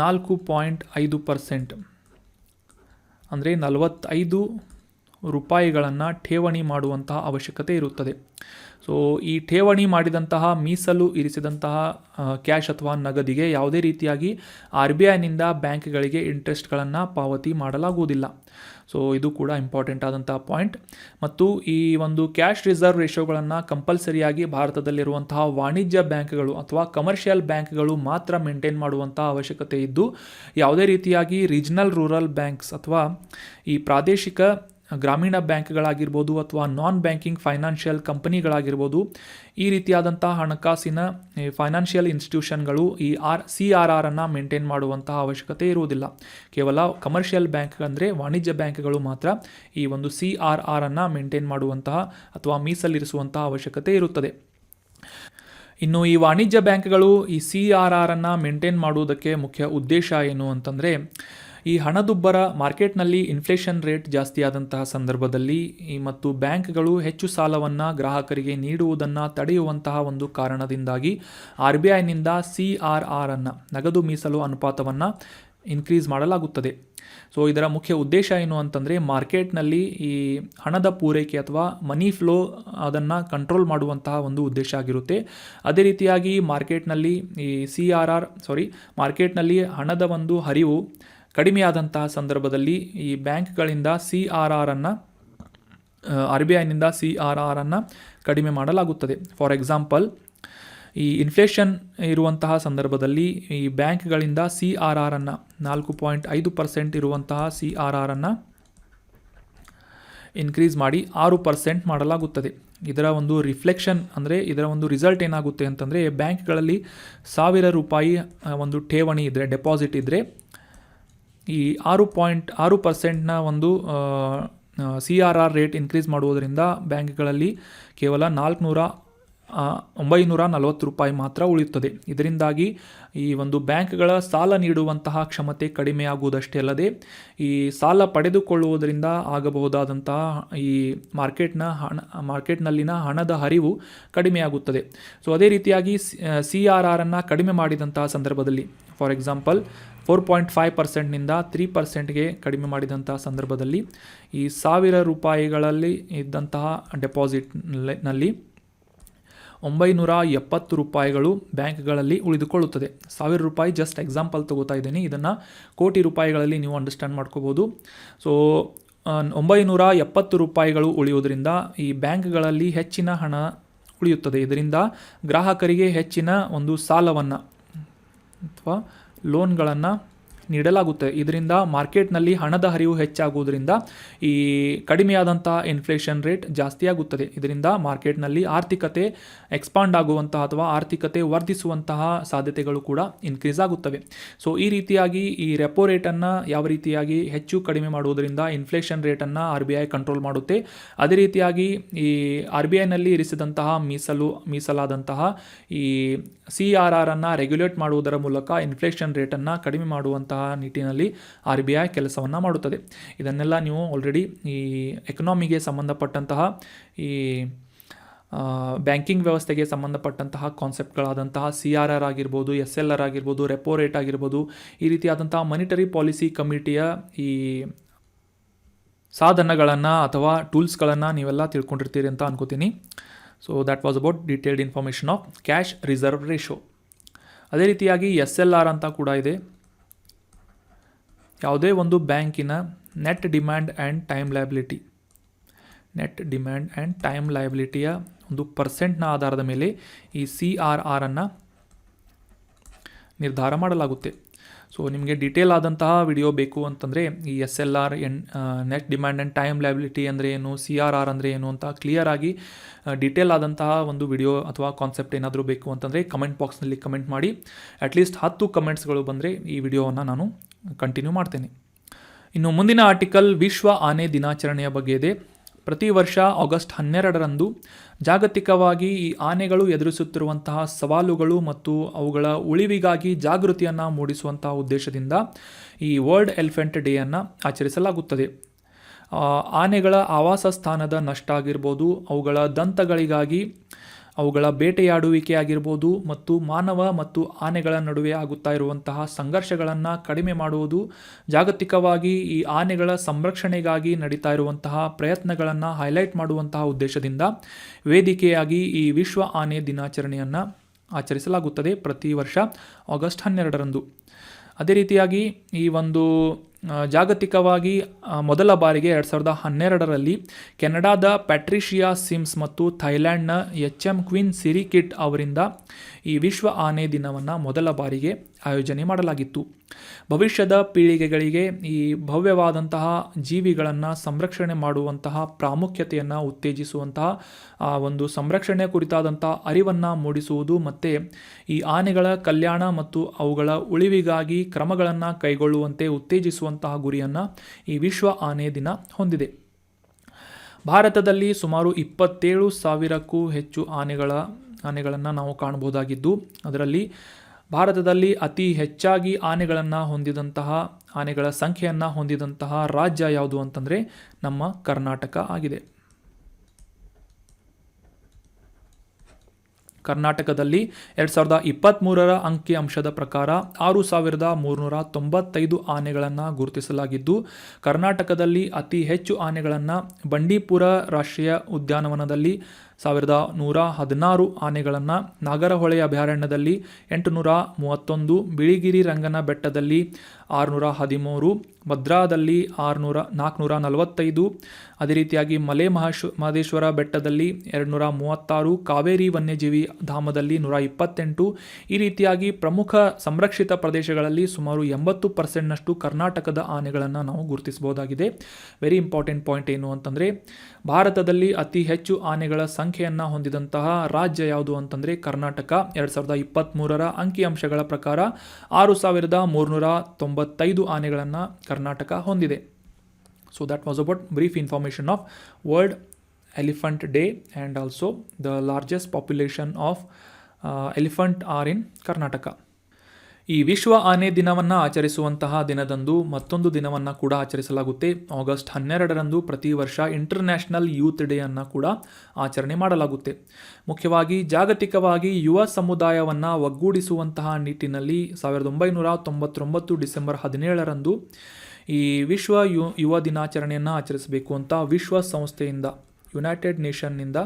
4.5% ಅಂದರೆ 45 ರೂಪಾಯಿಗಳನ್ನು ಠೇವಣಿ ಮಾಡುವಂತಹ ಅವಶ್ಯಕತೆ ಇರುತ್ತದೆ. ಸೊ ಈ ಠೇವಣಿ ಮಾಡಿದಂತಹ ಮೀಸಲು ಇರಿಸಿದಂತಹ ಕ್ಯಾಶ್ ಅಥವಾ ನಗದಿಗೆ ಯಾವುದೇ ರೀತಿಯಾಗಿ RBIನಿಂದ ಬ್ಯಾಂಕ್ಗಳಿಗೆ ಇಂಟ್ರೆಸ್ಟ್ಗಳನ್ನು ಪಾವತಿ ಮಾಡಲಾಗುವುದಿಲ್ಲ. ಸೊ ಇದು ಕೂಡ ಇಂಪಾರ್ಟೆಂಟ್ ಆದಂತಹ ಪಾಯಿಂಟ್. ಮತ್ತು ಈ ಒಂದು ಕ್ಯಾಶ್ ರಿಸರ್ವ್ ರೇಷೋಗಳನ್ನು ಕಂಪಲ್ಸರಿಯಾಗಿ ಭಾರತದಲ್ಲಿರುವಂತಹ ವಾಣಿಜ್ಯ ಬ್ಯಾಂಕ್ಗಳು ಅಥವಾ ಕಮರ್ಷಿಯಲ್ ಬ್ಯಾಂಕ್ಗಳು ಮಾತ್ರ ಮೇಂಟೈನ್ ಮಾಡುವಂತಹ ಅವಶ್ಯಕತೆ ಇದ್ದು, ಯಾವುದೇ ರೀತಿಯಾಗಿ ರೀಜನಲ್ ರೂರಲ್ ಬ್ಯಾಂಕ್ಸ್ ಅಥವಾ ಈ ಪ್ರಾದೇಶಿಕ ಗ್ರಾಮೀಣ ಬ್ಯಾಂಕ್ಗಳಾಗಿರ್ಬೋದು ಅಥವಾ ನಾನ್ ಬ್ಯಾಂಕಿಂಗ್ ಫೈನಾನ್ಷಿಯಲ್ ಕಂಪನಿಗಳಾಗಿರ್ಬೋದು, ಈ ರೀತಿಯಾದಂತಹ ಹಣಕಾಸಿನ ಫೈನಾನ್ಷಿಯಲ್ ಇನ್ಸ್ಟಿಟ್ಯೂಷನ್ಗಳು ಈ CRRನ್ನು ಮೇಂಟೈನ್ ಮಾಡುವಂತಹ ಅವಶ್ಯಕತೆ ಇರುವುದಿಲ್ಲ. ಕೇವಲ ಕಮರ್ಷಿಯಲ್ ಬ್ಯಾಂಕ್ ಅಂದರೆ ವಾಣಿಜ್ಯ ಬ್ಯಾಂಕ್ಗಳು ಮಾತ್ರ ಈ ಒಂದು CRRನ್ನು ಮೇಂಟೈನ್ ಮಾಡುವಂತಹ ಅಥವಾ ಮೀಸಲಿರಿಸುವಂತಹ ಅವಶ್ಯಕತೆ ಇರುತ್ತದೆ. ಇನ್ನು ಈ ವಾಣಿಜ್ಯ ಬ್ಯಾಂಕ್ಗಳು ಈ CRRನ್ನು ಮೇಂಟೈನ್ ಮಾಡುವುದಕ್ಕೆ ಮುಖ್ಯ ಉದ್ದೇಶ ಏನು ಅಂತಂದರೆ, ಈ ಹಣದುಬ್ಬರ ಮಾರ್ಕೆಟ್ನಲ್ಲಿ ಇನ್ಫ್ಲೇಷನ್ ರೇಟ್ ಜಾಸ್ತಿ ಆದಂತಹ ಸಂದರ್ಭದಲ್ಲಿ ಮತ್ತು ಬ್ಯಾಂಕ್ಗಳು ಹೆಚ್ಚು ಸಾಲವನ್ನು ಗ್ರಾಹಕರಿಗೆ ನೀಡುವುದನ್ನು ತಡೆಯುವಂತಹ ಒಂದು ಕಾರಣದಿಂದಾಗಿ RBIನಿಂದ CRRನ್ನು ನಗದು ಮೀಸಲು ಅನುಪಾತವನ್ನು ಇನ್ಕ್ರೀಸ್ ಮಾಡಲಾಗುತ್ತದೆ. ಸೊ ಇದರ ಮುಖ್ಯ ಉದ್ದೇಶ ಏನು ಅಂತಂದರೆ, ಮಾರ್ಕೆಟ್ನಲ್ಲಿ ಈ ಹಣದ ಪೂರೈಕೆ ಅಥವಾ ಮನಿ ಫ್ಲೋ ಅದನ್ನು ಕಂಟ್ರೋಲ್ ಮಾಡುವಂತಹ ಒಂದು ಉದ್ದೇಶ ಆಗಿರುತ್ತೆ. ಅದೇ ರೀತಿಯಾಗಿ ಮಾರ್ಕೆಟ್ನಲ್ಲಿ ಹಣದ ಒಂದು ಹರಿವು ಕಡಿಮೆಯಾದಂತಹ ಸಂದರ್ಭದಲ್ಲಿ ಈ ಬ್ಯಾಂಕ್ಗಳಿಂದ RBIನಿಂದ CRRನ್ನು ಕಡಿಮೆ ಮಾಡಲಾಗುತ್ತದೆ. ಫಾರ್ ಎಕ್ಸಾಂಪಲ್, ಈ ಇನ್ಫ್ಲೇಷನ್ ಇರುವಂತಹ ಸಂದರ್ಭದಲ್ಲಿ ಈ ಬ್ಯಾಂಕ್ಗಳಿಂದ CRRನ್ನು 4.5% ಇರುವಂತಹ CRRನ್ನು ಇನ್ಕ್ರೀಸ್ ಮಾಡಿ 6% ಮಾಡಲಾಗುತ್ತದೆ. ಇದರ ಒಂದು ರಿಫ್ಲೆಕ್ಷನ್ ಅಂದರೆ ಇದರ ಒಂದು ರಿಸಲ್ಟ್ ಏನಾಗುತ್ತೆ ಅಂತಂದರೆ, ಬ್ಯಾಂಕ್ಗಳಲ್ಲಿ 1,000 ರೂಪಾಯಿ ಒಂದು ಠೇವಣಿ ಇದ್ದರೆ, ಡೆಪಾಸಿಟ್ ಇದ್ದರೆ, ಈ 6.6%ನ ಒಂದು CRR ರೇಟ್ ಇನ್ಕ್ರೀಸ್ ಮಾಡುವುದರಿಂದ ಬ್ಯಾಂಕ್ಗಳಲ್ಲಿ ಕೇವಲ 940 ರೂಪಾಯಿ ಮಾತ್ರ ಉಳಿಯುತ್ತದೆ. ಇದರಿಂದಾಗಿ ಈ ಒಂದು ಬ್ಯಾಂಕ್ಗಳ ಸಾಲ ನೀಡುವಂತಹ ಕ್ಷಮತೆ ಕಡಿಮೆಯಾಗುವುದಷ್ಟೇ ಅಲ್ಲದೆ, ಈ ಸಾಲ ಪಡೆದುಕೊಳ್ಳುವುದರಿಂದ ಆಗಬಹುದಾದಂತಹ ಈ ಮಾರ್ಕೆಟ್ನಲ್ಲಿನ ಹಣದ ಹರಿವು ಕಡಿಮೆಯಾಗುತ್ತದೆ. ಸೊ ಅದೇ ರೀತಿಯಾಗಿ CRRನ್ನು ಕಡಿಮೆ ಮಾಡಿದಂತಹ ಸಂದರ್ಭದಲ್ಲಿ, ಫಾರ್ ಎಕ್ಸಾಂಪಲ್ 4.5%ನಿಂದ 3%ಗೆ ಕಡಿಮೆ ಮಾಡಿದಂತಹ ಸಂದರ್ಭದಲ್ಲಿ ಈ 1,000 ರೂಪಾಯಿಗಳಲ್ಲಿ ಇದ್ದಂತಹ ಡೆಪಾಸಿಟ್ನಲ್ಲಿ 970 ರೂಪಾಯಿಗಳು ಬ್ಯಾಂಕ್ಗಳಲ್ಲಿ ಉಳಿದುಕೊಳ್ಳುತ್ತದೆ. 1,000 ರೂಪಾಯಿ ಜಸ್ಟ್ ಎಕ್ಸಾಂಪಲ್ ತಗೋತಾ ಇದ್ದೀನಿ, ಇದನ್ನು ಕೋಟಿ ರೂಪಾಯಿಗಳಲ್ಲಿ ನೀವು ಅಂಡರ್ಸ್ಟ್ಯಾಂಡ್ ಮಾಡ್ಕೋಬೋದು. ಸೊ 970 ರೂಪಾಯಿಗಳು ಉಳಿಯುವುದರಿಂದ ಈ ಬ್ಯಾಂಕ್ಗಳಲ್ಲಿ ಹೆಚ್ಚಿನ ಹಣ ಉಳಿಯುತ್ತದೆ. ಇದರಿಂದ ಗ್ರಾಹಕರಿಗೆ ಹೆಚ್ಚಿನ ಒಂದು ಸಾಲವನ್ನು ಅಥವಾ ಲೋನ್ಗಳನ್ನು ನೀಡಲಾಗುತ್ತೆ. ಇದರಿಂದ ಮಾರ್ಕೆಟ್ನಲ್ಲಿ ಹಣದ ಹರಿವು ಹೆಚ್ಚಾಗುವುದರಿಂದ ಈ ಕಡಿಮೆಯಾದಂತಹ ಇನ್ಫ್ಲೇಷನ್ ರೇಟ್ ಜಾಸ್ತಿ ಆಗುತ್ತದೆ. ಇದರಿಂದ ಮಾರ್ಕೆಟ್ನಲ್ಲಿ ಆರ್ಥಿಕತೆ ಎಕ್ಸ್ಪಾಂಡ್ ಆಗುವಂತಹ ಅಥವಾ ಆರ್ಥಿಕತೆ ವರ್ಧಿಸುವಂತಹ ಸಾಧ್ಯತೆಗಳು ಕೂಡ ಇನ್ಕ್ರೀಸ್ ಆಗುತ್ತವೆ. ಸೊ ಈ ರೀತಿಯಾಗಿ ಈ ರೆಪೋ ರೇಟನ್ನು ಯಾವ ರೀತಿಯಾಗಿ ಹೆಚ್ಚು ಕಡಿಮೆ ಮಾಡುವುದರಿಂದ ಇನ್ಫ್ಲೇಷನ್ ರೇಟನ್ನು RBI ಕಂಟ್ರೋಲ್ ಮಾಡುತ್ತೆ. ಅದೇ ರೀತಿಯಾಗಿ ಈ RBIನಲ್ಲಿ ಇರಿಸಿದಂತಹ ಮೀಸಲಾದಂತಹ ಈ CRR ಅನ್ನು ರೆಗ್ಯುಲೇಟ್ ಮಾಡುವುದರ ಮೂಲಕ ಇನ್ಫ್ಲೇಷನ್ ರೇಟನ್ನು ಕಡಿಮೆ ಮಾಡುವಂತಹ ನಿಟ್ಟಿನಲ್ಲಿ RBI ಕೆಲಸವನ್ನು ಮಾಡುತ್ತದೆ. ಇದನ್ನೆಲ್ಲ ನೀವು ಆಲ್ರೆಡಿ ಈ ಎಕನಾಮಿಗೆ ಸಂಬಂಧಪಟ್ಟಂತಹ ಈ ಬ್ಯಾಂಕಿಂಗ್ ವ್ಯವಸ್ಥೆಗೆ ಸಂಬಂಧಪಟ್ಟಂತಹ ಕಾನ್ಸೆಪ್ಟ್ಗಳಾದಂತಹ CRR ಆಗಿರ್ಬೋದು, SLR ಆಗಿರ್ಬೋದು, ರೆಪೋ ರೇಟ್ ಆಗಿರ್ಬೋದು, ಈ ರೀತಿಯಾದಂತಹ ಮಾನಿಟರಿ ಪಾಲಿಸಿ ಕಮಿಟಿಯ ಈ ಸಾಧನಗಳನ್ನು ಅಥವಾ ಟೂಲ್ಸ್ಗಳನ್ನು ನೀವೆಲ್ಲ ತಿಳ್ಕೊಂಡಿರ್ತೀರಿ ಅಂತ ಅನ್ಕೋತೀನಿ. So that was about detailed information of cash reserve ratio. ಅದೇ ರೀತಿಯಾಗಿ SLR ಅಂತ ಕೂಡ ಇದೆ. ಯಾವುದೇ ಒಂದು ಬ್ಯಾಂಕಿನ ನೆಟ್ ಡಿಮ್ಯಾಂಡ್ ಆ್ಯಂಡ್ ಟೈಮ್ ಲಯಬಿಲಿಟಿಯ ಒಂದು ಪರ್ಸೆಂಟ್ನ ಆಧಾರದ ಮೇಲೆ ಈ CRR ಅನ್ನು ನಿರ್ಧಾರ ಮಾಡಲಾಗುತ್ತೆ. ಸೊ ನಿಮಗೆ ಡೀಟೇಲ್ ಆದಂತಹ ವಿಡಿಯೋ ಬೇಕು ಅಂತಂದರೆ ಈ SLR net demand and time liability ಅಂದರೆ ಏನು, CRR ಅಂದರೆ ಏನು ಅಂತ ಕ್ಲಿಯರ್ ಆಗಿ ಡೀಟೇಲ್ ಆದಂತಹ ಒಂದು ವಿಡಿಯೋ ಅಥವಾ ಕಾನ್ಸೆಪ್ಟ್ ಏನಾದರೂ ಬೇಕು ಅಂತಂದರೆ ಕಮೆಂಟ್ ಬಾಕ್ಸ್ನಲ್ಲಿ ಕಮೆಂಟ್ ಮಾಡಿ. ಅಟ್ಲೀಸ್ಟ್ 10 ಕಮೆಂಟ್ಸ್ಗಳು ಬಂದರೆ ಈ ವಿಡಿಯೋವನ್ನು ನಾನು ಕಂಟಿನ್ಯೂ ಮಾಡ್ತೇನೆ. ಇನ್ನು ಮುಂದಿನ ಆರ್ಟಿಕಲ್ ವಿಶ್ವ ಆನೆ ದಿನಾಚರಣೆಯ ಬಗ್ಗೆ ಇದೆ. ಪ್ರತಿ ವರ್ಷ ಆಗಸ್ಟ್ 12ರಂದು ಜಾಗತಿಕವಾಗಿ ಈ ಆನೆಗಳು ಎದುರಿಸುತ್ತಿರುವಂತಹ ಸವಾಲುಗಳು ಮತ್ತು ಅವುಗಳ ಉಳಿವಿಗಾಗಿ ಜಾಗೃತಿಯನ್ನು ಮೂಡಿಸುವಂತಹ ಉದ್ದೇಶದಿಂದ ಈ ವರ್ಲ್ಡ್ ಎಲಿಫೆಂಟ್ ಡೇಯನ್ನು ಆಚರಿಸಲಾಗುತ್ತದೆ. ಆನೆಗಳ ಆವಾಸ ಸ್ಥಾನದ ನಷ್ಟ ಆಗಿರ್ಬೋದು, ಅವುಗಳ ದಂತಗಳಿಗಾಗಿ ಅವುಗಳ ಬೇಟೆಯಾಡುವಿಕೆ ಆಗಿರ್ಬೋದು ಮತ್ತು ಮಾನವ ಮತ್ತು ಆನೆಗಳ ನಡುವೆ ಆಗುತ್ತಾ ಇರುವಂತಹ ಸಂಘರ್ಷಗಳನ್ನು ಕಡಿಮೆ ಮಾಡುವುದು, ಜಾಗತಿಕವಾಗಿ ಈ ಆನೆಗಳ ಸಂರಕ್ಷಣೆಗಾಗಿ ನಡೀತಾ ಇರುವಂತಹ ಪ್ರಯತ್ನಗಳನ್ನು ಹೈಲೈಟ್ ಮಾಡುವಂತಹ ಉದ್ದೇಶದಿಂದ ವೇದಿಕೆಯಾಗಿ ಈ ವಿಶ್ವ ಆನೆ ದಿನಾಚರಣೆಯನ್ನು ಆಚರಿಸಲಾಗುತ್ತದೆ ಪ್ರತಿ ವರ್ಷ ಆಗಸ್ಟ್ 12ರಂದು. ಅದೇ ರೀತಿಯಾಗಿ ಈ ಒಂದು ಜಾಗತಿಕವಾಗಿ ಮೊದಲ ಬಾರಿಗೆ 2012ರಲ್ಲಿ ಕೆನಡಾದ ಪ್ಯಾಟ್ರಿಷಿಯಾ ಸಿಮ್ಸ್ ಮತ್ತು ಥೈಲ್ಯಾಂಡ್ನ HM ಕ್ವೀನ್ ಸಿರಿಕಿಟ್ ಅವರಿಂದ ಈ ವಿಶ್ವ ಆನೆ ದಿನವನ್ನು ಮೊದಲ ಬಾರಿಗೆ ಆಯೋಜನೆ ಮಾಡಲಾಗಿತ್ತು. ಭವಿಷ್ಯದ ಪೀಳಿಗೆಗಳಿಗೆ ಈ ಭವ್ಯವಾದಂತಹ ಜೀವಿಗಳನ್ನು ಸಂರಕ್ಷಣೆ ಮಾಡುವಂತಹ ಪ್ರಾಮುಖ್ಯತೆಯನ್ನು ಉತ್ತೇಜಿಸುವಂತಹ ಒಂದು ಸಂರಕ್ಷಣೆ ಕುರಿತಾದಂಥ ಅರಿವನ್ನು ಮೂಡಿಸುವುದು ಮತ್ತು ಈ ಆನೆಗಳ ಕಲ್ಯಾಣ ಮತ್ತು ಅವುಗಳ ಉಳಿವಿಗಾಗಿ ಕ್ರಮಗಳನ್ನು ಕೈಗೊಳ್ಳುವಂತೆ ಉತ್ತೇಜಿಸುವಂತಹ ಗುರಿಯನ್ನು ಈ ವಿಶ್ವ ಆನೆ ದಿನ ಹೊಂದಿದೆ. ಭಾರತದಲ್ಲಿ ಸುಮಾರು 27,000ಕ್ಕೂ ಹೆಚ್ಚು ಆನೆಗಳನ್ನು ನಾವು ಕಾಣಬಹುದಾಗಿದ್ದು, ಅದರಲ್ಲಿ ಭಾರತದಲ್ಲಿ ಅತಿ ಹೆಚ್ಚಾಗಿ ಆನೆಗಳ ಸಂಖ್ಯೆಯನ್ನು ಹೊಂದಿದಂತಹ ರಾಜ್ಯ ಯಾವುದು ಅಂತಂದರೆ ನಮ್ಮ ಕರ್ನಾಟಕ ಆಗಿದೆ. ಕರ್ನಾಟಕದಲ್ಲಿ 2023ರ ಅಂಕಿಅಂಶದ ಪ್ರಕಾರ 6,395 ಆನೆಗಳನ್ನು ಗುರುತಿಸಲಾಗಿದ್ದು, ಕರ್ನಾಟಕದಲ್ಲಿ ಅತಿ ಹೆಚ್ಚು ಆನೆಗಳನ್ನು ಬಂಡೀಪುರ ರಾಷ್ಟ್ರೀಯ ಉದ್ಯಾನವನದಲ್ಲಿ 1,116 ಆನೆಗಳನ್ನು, ನಾಗರಹೊಳೆ ಅಭಯಾರಣ್ಯದಲ್ಲಿ 831, ಬಿಳಿಗಿರಿ ರಂಗನ ಬೆಟ್ಟದಲ್ಲಿ 613, ಭದ್ರಾದಲ್ಲಿ 445, ಅದೇ ರೀತಿಯಾಗಿ ಮಲೆ ಮಹದೇಶ್ವರ ಬೆಟ್ಟದಲ್ಲಿ 236, ಕಾವೇರಿ ವನ್ಯಜೀವಿ ಧಾಮದಲ್ಲಿ 128. ಈ ರೀತಿಯಾಗಿ ಪ್ರಮುಖ ಸಂರಕ್ಷಿತ ಪ್ರದೇಶಗಳಲ್ಲಿ ಸುಮಾರು 80% ಕರ್ನಾಟಕದ ಆನೆಗಳನ್ನು ನಾವು ಗುರುತಿಸಬಹುದಾಗಿದೆ. ವೆರಿ ಇಂಪಾರ್ಟೆಂಟ್ ಪಾಯಿಂಟ್ ಏನು ಅಂತಂದರೆ, ಭಾರತದಲ್ಲಿ ಅತಿ ಹೆಚ್ಚು ಆನೆಗಳ ಸಂಖ್ಯೆಯನ್ನು ಹೊಂದಿದಂತಹ ರಾಜ್ಯ ಯಾವುದು ಅಂತಂದರೆ ಕರ್ನಾಟಕ. 2023ರ ಅಂಕಿಅಂಶಗಳ ಪ್ರಕಾರ 6,395 ಆನೆಗಳನ್ನು ಕರ್ನಾಟಕ ಹೊಂದಿದೆ. So that was about brief information of World Elephant Day, and also the largest population of elephant are in Karnataka. ಈ ವಿಶ್ವ ಆನೆ ದಿನವನ್ನು ಆಚರಿಸುವಂತಹ ದಿನದಂದು ಮತ್ತೊಂದು ದಿನವನ್ನು ಕೂಡ ಆಚರಿಸಲಾಗುತ್ತೆ. ಆಗಸ್ಟ್ 12ರಂದು ಪ್ರತಿ ವರ್ಷ ಇಂಟರ್ನ್ಯಾಷನಲ್ ಯೂತ್ ಡೇ ಅನ್ನು ಕೂಡ ಆಚರಣೆ ಮಾಡಲಾಗುತ್ತೆ. ಮುಖ್ಯವಾಗಿ ಜಾಗತಿಕವಾಗಿ ಯುವ ಸಮುದಾಯವನ್ನು ಒಗ್ಗೂಡಿಸುವಂತಹ ನಿಟ್ಟಿನಲ್ಲಿ 1999 ಡಿಸೆಂಬರ್ 17ರಂದು ಈ ವಿಶ್ವ ಯುವ ದಿನಾಚರಣೆಯನ್ನು ಆಚರಿಸಬೇಕು ಅಂತ ವಿಶ್ವಸಂಸ್ಥೆಯಿಂದ, ಯುನೈಟೆಡ್ ನೇಷನ್ನಿಂದ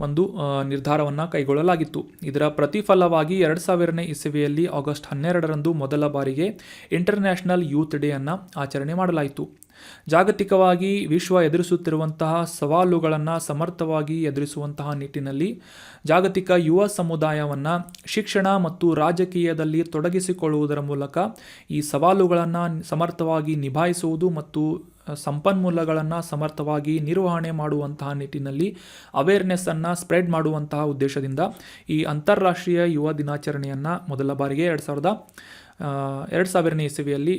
ಒಂದು ನಿರ್ಧಾರವನ್ನು ಕೈಗೊಳ್ಳಲಾಗಿತ್ತು. ಇದರ ಪ್ರತಿಫಲವಾಗಿ 2000ನೇ ಇಸವಿಯಲ್ಲಿ ಆಗಸ್ಟ್ 12ರಂದು ಮೊದಲ ಬಾರಿಗೆ ಇಂಟರ್ನ್ಯಾಷನಲ್ ಯೂತ್ ಡೇ ಅನ್ನು ಆಚರಣೆ ಮಾಡಲಾಯಿತು. ಜಾಗತಿಕವಾಗಿ ವಿಶ್ವ ಎದುರಿಸುತ್ತಿರುವಂತಹ ಸವಾಲುಗಳನ್ನು ಸಮರ್ಥವಾಗಿ ಎದುರಿಸುವಂತಹ ನಿಟ್ಟಿನಲ್ಲಿ ಜಾಗತಿಕ ಯುವ ಸಮುದಾಯವನ್ನು ಶಿಕ್ಷಣ ಮತ್ತು ರಾಜಕೀಯದಲ್ಲಿ ತೊಡಗಿಸಿಕೊಳ್ಳುವುದರ ಮೂಲಕ ಈ ಸವಾಲುಗಳನ್ನು ಸಮರ್ಥವಾಗಿ ನಿಭಾಯಿಸುವುದು ಮತ್ತು ಸಂಪನ್ಮೂಲಗಳನ್ನು ಸಮರ್ಥವಾಗಿ ನಿರ್ವಹಣೆ ಮಾಡುವಂತಹ ನಿಟ್ಟಿನಲ್ಲಿ ಅವೇರ್ನೆಸ್ಸನ್ನು ಸ್ಪ್ರೆಡ್ ಮಾಡುವಂತಹ ಉದ್ದೇಶದಿಂದ ಈ ಅಂತಾರಾಷ್ಟ್ರೀಯ ಯುವ ದಿನಾಚರಣೆಯನ್ನು ಮೊದಲ ಬಾರಿಗೆ 2000ನೇ ಇಸವಿಯಲ್ಲಿ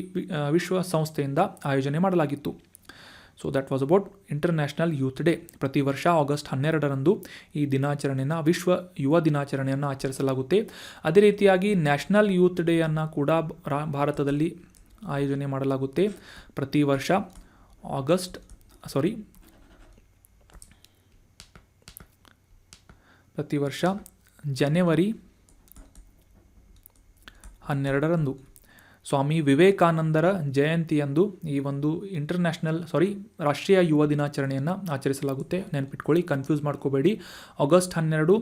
ವಿಶ್ವಸಂಸ್ಥೆಯಿಂದ ಆಯೋಜನೆ ಮಾಡಲಾಗಿತ್ತು. So that was about international youth day. ಪ್ರತಿ ವರ್ಷ ಆಗಸ್ಟ್ 12ರಂದು ಈ ದಿನಾಚರಣೆಯನ್ನು ವಿಶ್ವ ಯುವ ದಿನಾಚರಣೆಯನ್ನು ಆಚರಿಸಲಾಗುತ್ತೆ. ಅದೇ ರೀತಿಯಾಗಿ ನ್ಯಾಷನಲ್ ಯೂತ್ ಡೇಯನ್ನು ಕೂಡ ಭಾರತದಲ್ಲಿ ಆಯೋಜನೆ ಮಾಡಲಾಗುತ್ತೆ. ಪ್ರತಿ ವರ್ಷ ಜನವರಿ 12ರಂದು ಸ್ವಾಮಿ ವಿವೇಕಾನಂದರ ಜಯಂತಿಯಂದು ಈ ಒಂದು ರಾಷ್ಟ್ರೀಯ ಯುವ ದಿನಾಚರಣೆಯನ್ನು ಆಚರಿಸಲಾಗುತ್ತೆ. ನೆನಪಿಟ್ಕೊಳ್ಳಿ, ಕನ್ಫ್ಯೂಸ್ ಮಾಡ್ಕೋಬೇಡಿ. ಆಗಸ್ಟ್ 12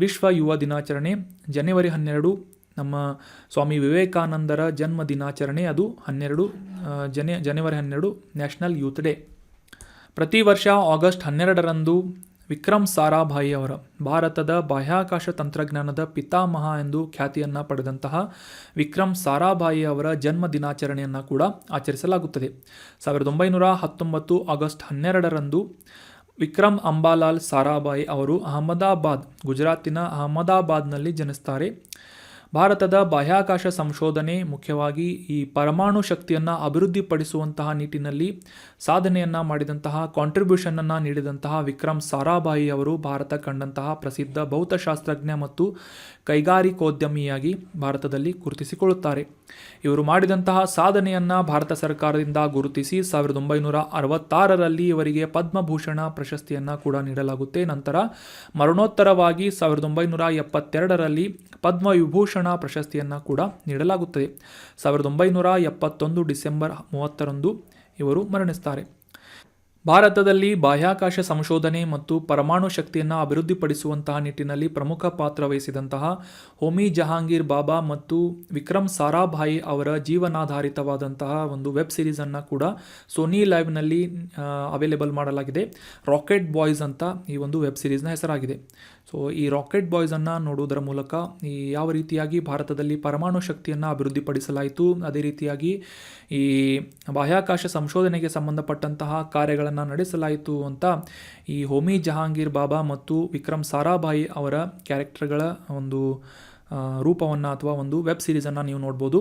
ವಿಶ್ವ ಯುವ ದಿನಾಚರಣೆ, ಜನವರಿ 12 ನಮ್ಮ ಸ್ವಾಮಿ ವಿವೇಕಾನಂದರ ಜನ್ಮ ದಿನಾಚರಣೆ, ಅದು ಜನವರಿ 12 ನ್ಯಾಷನಲ್ ಯೂತ್ ಡೇ. ಪ್ರತಿ ವರ್ಷ ಆಗಸ್ಟ್ 12ರಂದು ವಿಕ್ರಮ್ ಸಾರಾಭಾಯಿ ಅವರ ಭಾರತದ ಬಾಹ್ಯಾಕಾಶ ತಂತ್ರಜ್ಞಾನದ ಪಿತಾಮಹ ಎಂದು ಖ್ಯಾತಿಯನ್ನು ಪಡೆದಂತಹ ವಿಕ್ರಮ್ ಸಾರಾಭಾಯಿ ಅವರ ಜನ್ಮ ದಿನಾಚರಣೆಯನ್ನು ಕೂಡ ಆಚರಿಸಲಾಗುತ್ತದೆ. 1919 ಆಗಸ್ಟ್ 12ರಂದು ವಿಕ್ರಮ್ ಅಂಬಾಲಾಲ್ ಸಾರಾಭಾಯಿ ಅವರು ಗುಜರಾತಿನ ಅಹಮದಾಬಾದ್ನಲ್ಲಿ ಜನಿಸ್ತಾರೆ. ಭಾರತದ ಬಾಹ್ಯಾಕಾಶ ಸಂಶೋಧನೆ, ಮುಖ್ಯವಾಗಿ ಈ ಪರಮಾಣು ಶಕ್ತಿಯನ್ನು ಅಭಿವೃದ್ಧಿಪಡಿಸುವಂತಹ ನಿಟ್ಟಿನಲ್ಲಿ ಸಾಧನೆಯನ್ನು ಮಾಡಿದಂತಹ, ಕಾಂಟ್ರಿಬ್ಯೂಷನನ್ನು ನೀಡಿದಂತಹ ವಿಕ್ರಮ್ ಸಾರಾಭಾಯಿ ಅವರು ಭಾರತ ಕಂಡಂತಹ ಪ್ರಸಿದ್ಧ ಭೌತಶಾಸ್ತ್ರಜ್ಞ ಮತ್ತು ಕೈಗಾರಿಕೋದ್ಯಮಿಯಾಗಿ ಭಾರತದಲ್ಲಿ ಗುರುತಿಸಿಕೊಳ್ಳುತ್ತಾರೆ. ಇವರು ಮಾಡಿದಂತಹ ಸಾಧನೆಯನ್ನು ಭಾರತ ಸರ್ಕಾರದಿಂದ ಗುರುತಿಸಿ 1966ರಲ್ಲಿ ಇವರಿಗೆ ಪದ್ಮಭೂಷಣ ಪ್ರಶಸ್ತಿಯನ್ನು ಕೂಡ ನೀಡಲಾಗುತ್ತೆ. ನಂತರ ಮರಣೋತ್ತರವಾಗಿ 1972ರಲ್ಲಿ ಪದ್ಮವಿಭೂಷಣ ಪ್ರಶಸ್ತಿಯನ್ನು ಕೂಡ ನೀಡಲಾಗುತ್ತದೆ. 1971 ಡಿಸೆಂಬರ್ 30ರಂದು ಇವರು ಮರಣಿಸ್ತಾರೆ. ಭಾರತದಲ್ಲಿ ಬಾಹ್ಯಾಕಾಶ ಸಂಶೋಧನೆ ಮತ್ತು ಪರಮಾಣು ಶಕ್ತಿಯನ್ನು ಅಭಿವೃದ್ಧಿಪಡಿಸುವಂತಹ ನಿಟ್ಟಿನಲ್ಲಿ ಪ್ರಮುಖ ಪಾತ್ರ ವಹಿಸಿದಂತಹ ಹೋಮಿ ಜಹಾಂಗೀರ್ ಬಾಬಾ ಮತ್ತು ವಿಕ್ರಮ್ ಸಾರಾಭಾಯಿ ಅವರ ಜೀವನಾಧಾರಿತವಾದಂತಹ ಒಂದು ವೆಬ್ ಸೀರೀಸನ್ನು ಕೂಡ ಸೋನಿ ಲೈವ್ನಲ್ಲಿ ಅವೈಲೇಬಲ್ ಮಾಡಲಾಗಿದೆ. ರಾಕೆಟ್ ಬಾಯ್ಸ್ ಅಂತ ಈ ಒಂದು ವೆಬ್ ಸೀರೀಸ್ನ ಹೆಸರಾಗಿದೆ. ಸೊ ಈ ರಾಕೆಟ್ ಬಾಯ್ಸನ್ನು ನೋಡುವುದರ ಮೂಲಕ ಯಾವ ರೀತಿಯಾಗಿ ಭಾರತದಲ್ಲಿ ಪರಮಾಣು ಶಕ್ತಿಯನ್ನು ಅಭಿವೃದ್ಧಿಪಡಿಸಲಾಯಿತು, ಅದೇ ರೀತಿಯಾಗಿ ಈ ಬಾಹ್ಯಾಕಾಶ ಸಂಶೋಧನೆಗೆ ಸಂಬಂಧಪಟ್ಟಂತಹ ಕಾರ್ಯಗಳನ್ನು ನಡೆಸಲಾಯಿತು ಅಂತ ಈ ಹೋಮಿ ಜಹಾಂಗೀರ್ ಬಾಬಾ ಮತ್ತು ವಿಕ್ರಮ್ ಸಾರಾಭಾಯಿ ಅವರ ಕ್ಯಾರೆಕ್ಟರ್ಗಳ ಒಂದು ರೂಪವನ್ನು ಅಥವಾ ಒಂದು ವೆಬ್ ಸೀರೀಸನ್ನು ನೀವು ನೋಡ್ಬೋದು.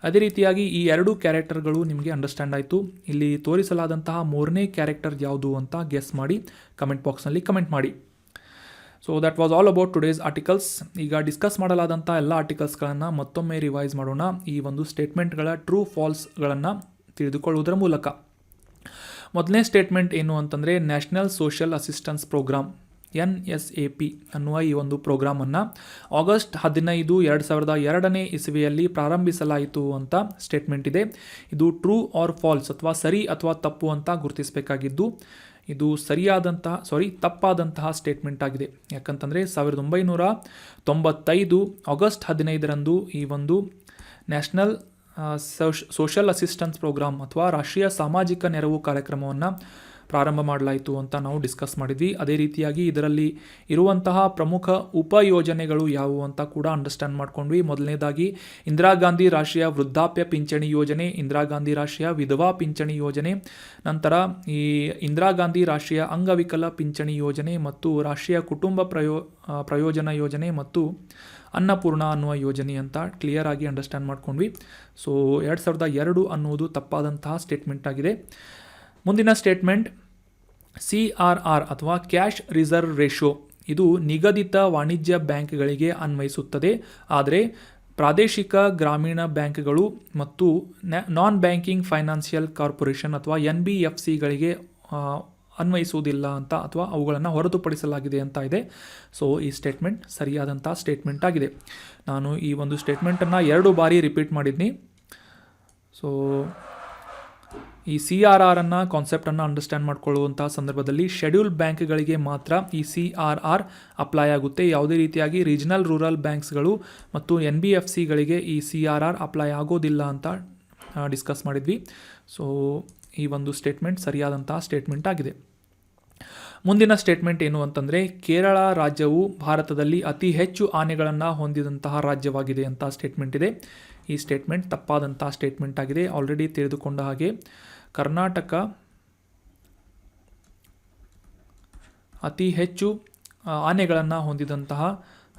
ಅದೇ ರೀತಿಯಾಗಿ ಈ ಎರಡು ಕ್ಯಾರೆಕ್ಟರ್ಗಳು ನಿಮಗೆ ಅಂಡರ್ಸ್ಟ್ಯಾಂಡ್ ಆಯಿತು. ಇಲ್ಲಿ ತೋರಿಸಲಾದಂತಹ 3ನೇ ಕ್ಯಾರೆಕ್ಟರ್ ಯಾವುದು ಅಂತ ಗೆಸ್ ಮಾಡಿ ಕಮೆಂಟ್ ಬಾಕ್ಸ್ನಲ್ಲಿ ಕಮೆಂಟ್ ಮಾಡಿ. So that was all about today's articles. ಈಗ ಡಿಸ್ಕಸ್ ಮಾಡಲಾದಂಥ ಎಲ್ಲ ಆರ್ಟಿಕಲ್ಸ್ಗಳನ್ನು ಮತ್ತೊಮ್ಮೆ ರಿವೈಸ್ ಮಾಡೋಣ, ಈ ಒಂದು ಸ್ಟೇಟ್ಮೆಂಟ್ಗಳ ಟ್ರೂ ಫಾಲ್ಸ್ಗಳನ್ನು ತಿಳಿದುಕೊಳ್ಳುವುದರ ಮೂಲಕ. ಮೊದಲನೇ ಸ್ಟೇಟ್ಮೆಂಟ್ ಏನು ಅಂತಂದರೆ, national social assistance program NSAP ಅನ್ನುವ ಈ ಒಂದು ಪ್ರೋಗ್ರಾಮನ್ನು ಆಗಸ್ಟ್ 15, 2002ನೇ ಇಸವಿಯಲ್ಲಿ ಪ್ರಾರಂಭಿಸಲಾಯಿತು ಅಂತ ಸ್ಟೇಟ್ಮೆಂಟ್ ಇದೆ. ಇದು ಟ್ರೂ ಆರ್ ಫಾಲ್ಸ್ ಅಥವಾ ಸರಿ ಅಥವಾ ತಪ್ಪು ಅಂತ ಗುರುತಿಸಬೇಕಾಗಿದ್ದು, ಇದು ತಪ್ಪಾದಂತಹ ಸ್ಟೇಟ್ಮೆಂಟ್ ಆಗಿದೆ. ಯಾಕಂತಂದರೆ 1995 ಆಗಸ್ಟ್ 15ರಂದು ಈ ಒಂದು ನ್ಯಾಷನಲ್ ಸೋಷಿಯಲ್ ಅಸಿಸ್ಟೆನ್ಸ್ ಪ್ರೋಗ್ರಾಮ್ ಅಥವಾ ರಾಷ್ಟ್ರೀಯ ಸಾಮಾಜಿಕ ನೆರವು ಕಾರ್ಯಕ್ರಮವನ್ನು ಪ್ರಾರಂಭ ಮಾಡಲಾಯಿತು ಅಂತ ನಾವು ಡಿಸ್ಕಸ್ ಮಾಡಿದ್ವಿ. ಅದೇ ರೀತಿಯಾಗಿ ಇದರಲ್ಲಿ ಇರುವಂತಹ ಪ್ರಮುಖ ಉಪಯೋಜನೆಗಳು ಯಾವುವು ಅಂತ ಕೂಡ ಅಂಡರ್ಸ್ಟ್ಯಾಂಡ್ ಮಾಡ್ಕೊಂಡ್ವಿ. ಮೊದಲನೇದಾಗಿ ಇಂದಿರಾ ಗಾಂಧಿ ರಾಷ್ಟ್ರೀಯ ವೃದ್ಧಾಪ್ಯ ಪಿಂಚಣಿ ಯೋಜನೆ, ಇಂದಿರಾ ಗಾಂಧಿ ರಾಷ್ಟ್ರೀಯ ವಿಧವಾ ಪಿಂಚಣಿ ಯೋಜನೆ, ನಂತರ ಈ ಇಂದಿರಾ ಗಾಂಧಿ ರಾಷ್ಟ್ರೀಯ ಅಂಗವಿಕಲ ಪಿಂಚಣಿ ಯೋಜನೆ ಮತ್ತು ರಾಷ್ಟ್ರೀಯ ಕುಟುಂಬ ಪ್ರಯೋಜನ ಯೋಜನೆ ಮತ್ತು ಅನ್ನಪೂರ್ಣ ಅನ್ನುವ ಯೋಜನೆ ಅಂತ ಕ್ಲಿಯರ್ ಆಗಿ ಅಂಡರ್ಸ್ಟ್ಯಾಂಡ್ ಮಾಡ್ಕೊಂಡ್ವಿ. ಸೊ 2002 ಅನ್ನುವುದು ತಪ್ಪಾದಂತಹ ಸ್ಟೇಟ್ಮೆಂಟ್ ಆಗಿದೆ. ಮುಂದಿನ ಸ್ಟೇಟ್ಮೆಂಟ್ CRR ಅಥವಾ ಕ್ಯಾಶ್ ರಿಸರ್ವ್ ರೇಷೋ, ಇದು ನಿಗದಿತ ವಾಣಿಜ್ಯ ಬ್ಯಾಂಕ್ಗಳಿಗೆ ಅನ್ವಯಿಸುತ್ತದೆ, ಆದರೆ ಪ್ರಾದೇಶಿಕ ಗ್ರಾಮೀಣ ಬ್ಯಾಂಕ್ಗಳು ಮತ್ತು ನಾನ್ ಬ್ಯಾಂಕಿಂಗ್ ಫೈನಾನ್ಷಿಯಲ್ ಕಾರ್ಪೊರೇಷನ್ ಅಥವಾ NBFCಗಳಿಗೆ ಅನ್ವಯಿಸುವುದಿಲ್ಲ ಅಂತ ಅಥವಾ ಅವುಗಳನ್ನು ಹೊರತುಪಡಿಸಲಾಗಿದೆ ಅಂತ ಇದೆ. ಸೊ ಈ ಸ್ಟೇಟ್ಮೆಂಟ್ ಸರಿಯಾದಂಥ ಸ್ಟೇಟ್ಮೆಂಟ್ ಆಗಿದೆ. ನಾನು ಈ ಒಂದು ಸ್ಟೇಟ್ಮೆಂಟನ್ನು 2 ಬಾರಿ ರಿಪೀಟ್ ಮಾಡಿದ್ನಿ. ಸೊ ಈ CRR ಕಾನ್ಸೆಪ್ಟನ್ನು ಅಂಡರ್ಸ್ಟ್ಯಾಂಡ್ ಮಾಡ್ಕೊಳ್ಳುವಂಥ ಸಂದರ್ಭದಲ್ಲಿ ಶೆಡ್ಯೂಲ್ ಬ್ಯಾಂಕ್ಗಳಿಗೆ ಮಾತ್ರ ಈ CRR ಅಪ್ಲೈ ಆಗುತ್ತೆ. ಯಾವುದೇ ರೀತಿಯಾಗಿ ರೀಜನಲ್ ರೂರಲ್ ಬ್ಯಾಂಕ್ಸ್ಗಳು ಮತ್ತು NBFCಗಳಿಗೆ ಈ CRR ಅಪ್ಲೈ ಆಗೋದಿಲ್ಲ ಅಂತ ಡಿಸ್ಕಸ್ ಮಾಡಿದ್ವಿ. ಸೊ ಈ ಒಂದು ಸ್ಟೇಟ್ಮೆಂಟ್ ಸರಿಯಾದಂತಹ ಸ್ಟೇಟ್ಮೆಂಟ್ ಆಗಿದೆ. ಮುಂದಿನ ಸ್ಟೇಟ್ಮೆಂಟ್ ಏನು ಅಂತಂದರೆ, ಕೇರಳ ರಾಜ್ಯವು ಭಾರತದಲ್ಲಿ ಅತಿ ಹೆಚ್ಚು ಆನೆಗಳನ್ನು ಹೊಂದಿದಂತಹ ರಾಜ್ಯವಾಗಿದೆ ಅಂತ ಸ್ಟೇಟ್ಮೆಂಟ್ ಇದೆ. ಈ ಸ್ಟೇಟ್ಮೆಂಟ್ ತಪ್ಪಾದಂತಹ ಸ್ಟೇಟ್ಮೆಂಟ್ ಆಗಿದೆ. ಆಲ್ರೆಡಿ ತಿಳಿದುಕೊಂಡ ಹಾಗೆ ಕರ್ನಾಟಕ ಅತಿ ಹೆಚ್ಚು ಆನೆಗಳನ್ನು ಹೊಂದಿದಂತಹ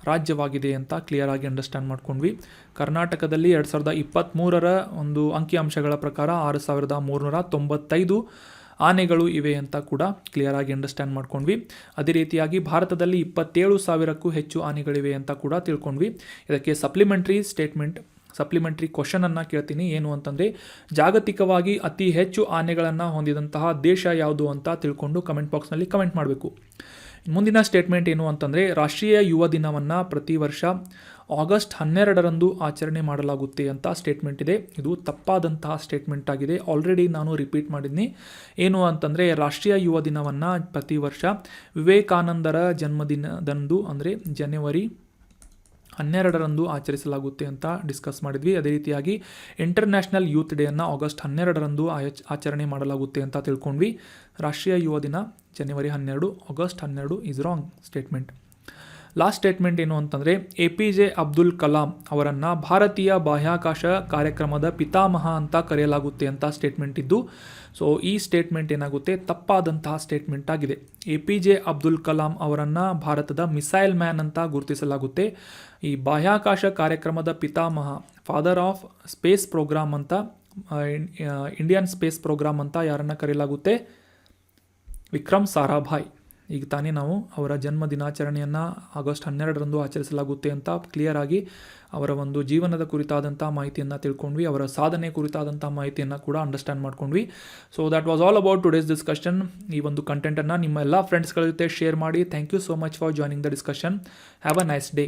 ರಾಜ್ಯವಾಗಿದೆ ಅಂತ ಕ್ಲಿಯರ್ ಆಗಿ ಅಂಡರ್ಸ್ಟ್ಯಾಂಡ್ ಮಾಡ್ಕೊಂಡ್ವಿ. ಕರ್ನಾಟಕದಲ್ಲಿ 2023 ಒಂದು ಅಂಕಿಅಂಶಗಳ ಪ್ರಕಾರ 6395 ಆನೆಗಳು ಇವೆ ಅಂತ ಕೂಡ ಕ್ಲಿಯರ್ ಆಗಿ ಅಂಡರ್ಸ್ಟ್ಯಾಂಡ್ ಮಾಡ್ಕೊಂಡ್ವಿ. ಅದೇ ರೀತಿಯಾಗಿ ಭಾರತದಲ್ಲಿ 27,000ಕ್ಕೂ ಹೆಚ್ಚು ಆನೆಗಳಿವೆ ಅಂತ ಕೂಡ ತಿಳ್ಕೊಂಡ್ವಿ. ಇದಕ್ಕೆ ಸಪ್ಲಿಮೆಂಟ್ರಿ ಕ್ವಶನನ್ನು ಕೇಳ್ತೀನಿ. ಏನು ಅಂತಂದರೆ, ಜಾಗತಿಕವಾಗಿ ಅತಿ ಹೆಚ್ಚು ಆನೆಗಳನ್ನು ಹೊಂದಿದಂತಹ ದೇಶ ಯಾವುದು ಅಂತ ತಿಳ್ಕೊಂಡು ಕಮೆಂಟ್ ಬಾಕ್ಸ್ನಲ್ಲಿ ಕಮೆಂಟ್ ಮಾಡಬೇಕು. ಮುಂದಿನ ಸ್ಟೇಟ್ಮೆಂಟ್ ಏನು ಅಂತಂದರೆ, ರಾಷ್ಟ್ರೀಯ ಯುವ ದಿನವನ್ನು ಪ್ರತಿ ವರ್ಷ ಆಗಸ್ಟ್ 12ರಂದು ಆಚರಣೆ ಮಾಡಲಾಗುತ್ತೆ ಅಂತ ಸ್ಟೇಟ್ಮೆಂಟ್ ಇದೆ. ಇದು ತಪ್ಪಾದಂತಹ ಸ್ಟೇಟ್ಮೆಂಟ್ ಆಗಿದೆ. ಆಲ್ರೆಡಿ ನಾನು ರಿಪೀಟ್ ಮಾಡಿದ್ದೀನಿ. ಏನು ಅಂತಂದರೆ, ರಾಷ್ಟ್ರೀಯ ಯುವ ದಿನವನ್ನು ಪ್ರತಿ ವರ್ಷ ವಿವೇಕಾನಂದರ ಜನ್ಮದಿನದಂದು ಅಂದರೆ ಜನವರಿ 12ರಂದು ಆಚರಿಸಲಾಗುತ್ತೆ ಅಂತ ಡಿಸ್ಕಸ್ ಮಾಡಿದ್ವಿ. ಅದೇ ರೀತಿಯಾಗಿ ಇಂಟರ್ನ್ಯಾಷನಲ್ ಯೂತ್ ಡೇಯನ್ನು ಆಗಸ್ಟ್ 12ರಂದು ಆಚರಣೆ ಮಾಡಲಾಗುತ್ತೆ ಅಂತ ತಿಳ್ಕೊಂಡ್ವಿ. ರಾಷ್ಟ್ರೀಯ ಯುವ ದಿನ ಜನವರಿ 12, August 12 is wrong statement. Last statement ಏನು ಅಂತಂದರೆ, APJ ಅಬ್ದುಲ್ ಕಲಾಂ ಅವರನ್ನು ಭಾರತೀಯ ಬಾಹ್ಯಾಕಾಶ ಕಾರ್ಯಕ್ರಮದ ಪಿತಾಮಹ ಅಂತ ಕರೆಯಲಾಗುತ್ತೆ ಅಂತ ಸ್ಟೇಟ್ಮೆಂಟ್ ಇದ್ದು, ಸೊ ಈ ಸ್ಟೇಟ್ಮೆಂಟ್ ಏನಾಗುತ್ತೆ, ತಪ್ಪಾದಂತಹ ಸ್ಟೇಟ್ಮೆಂಟ್ ಆಗಿದೆ. APJ ಅಬ್ದುಲ್ ಕಲಾಂ ಅವರನ್ನು ಭಾರತದ ಮಿಸೈಲ್ ಮ್ಯಾನ್ ಅಂತ ಗುರುತಿಸಲಾಗುತ್ತೆ. ಈ ಬಾಹ್ಯಾಕಾಶ ಕಾರ್ಯಕ್ರಮದ ಪಿತಾಮಹ, ಫಾದರ್ ಆಫ್ ಸ್ಪೇಸ್ ಪ್ರೋಗ್ರಾಮ್ ಅಂತ, ಇಂಡಿಯನ್ ಸ್ಪೇಸ್ ಪ್ರೋಗ್ರಾಮ್ ಅಂತ ಯಾರನ್ನು ಕರೆಯಲಾಗುತ್ತೆ, ವಿಕ್ರಮ್ ಸಾರಾಭಾಯ್. ಈಗ ತಾನೇ ನಾವು ಅವರ ಜನ್ಮ ದಿನಾಚರಣೆಯನ್ನು ಆಗಸ್ಟ್ 12ರಂದು ಆಚರಿಸಲಾಗುತ್ತೆ ಅಂತ ಕ್ಲಿಯರ್ ಆಗಿ ಅವರ ಒಂದು ಜೀವನದ ಕುರಿತಾದಂಥ ಮಾಹಿತಿಯನ್ನು ತಿಳ್ಕೊಂಡ್ವಿ. ಅವರ ಸಾಧನೆ ಕುರಿತಾದಂಥ ಮಾಹಿತಿಯನ್ನು ಕೂಡ ಅಂಡರ್ಸ್ಟ್ಯಾಂಡ್ ಮಾಡ್ಕೊಂಡ್ವಿ. So that was all about today's discussion. ಈ ಒಂದು ಕಂಟೆಂಟನ್ನು ನಿಮ್ಮ ಎಲ್ಲ ಫ್ರೆಂಡ್ಸ್ಗಳ ಜೊತೆ ಶೇರ್ ಮಾಡಿ. Thank you so much for joining the discussion. Have a nice day.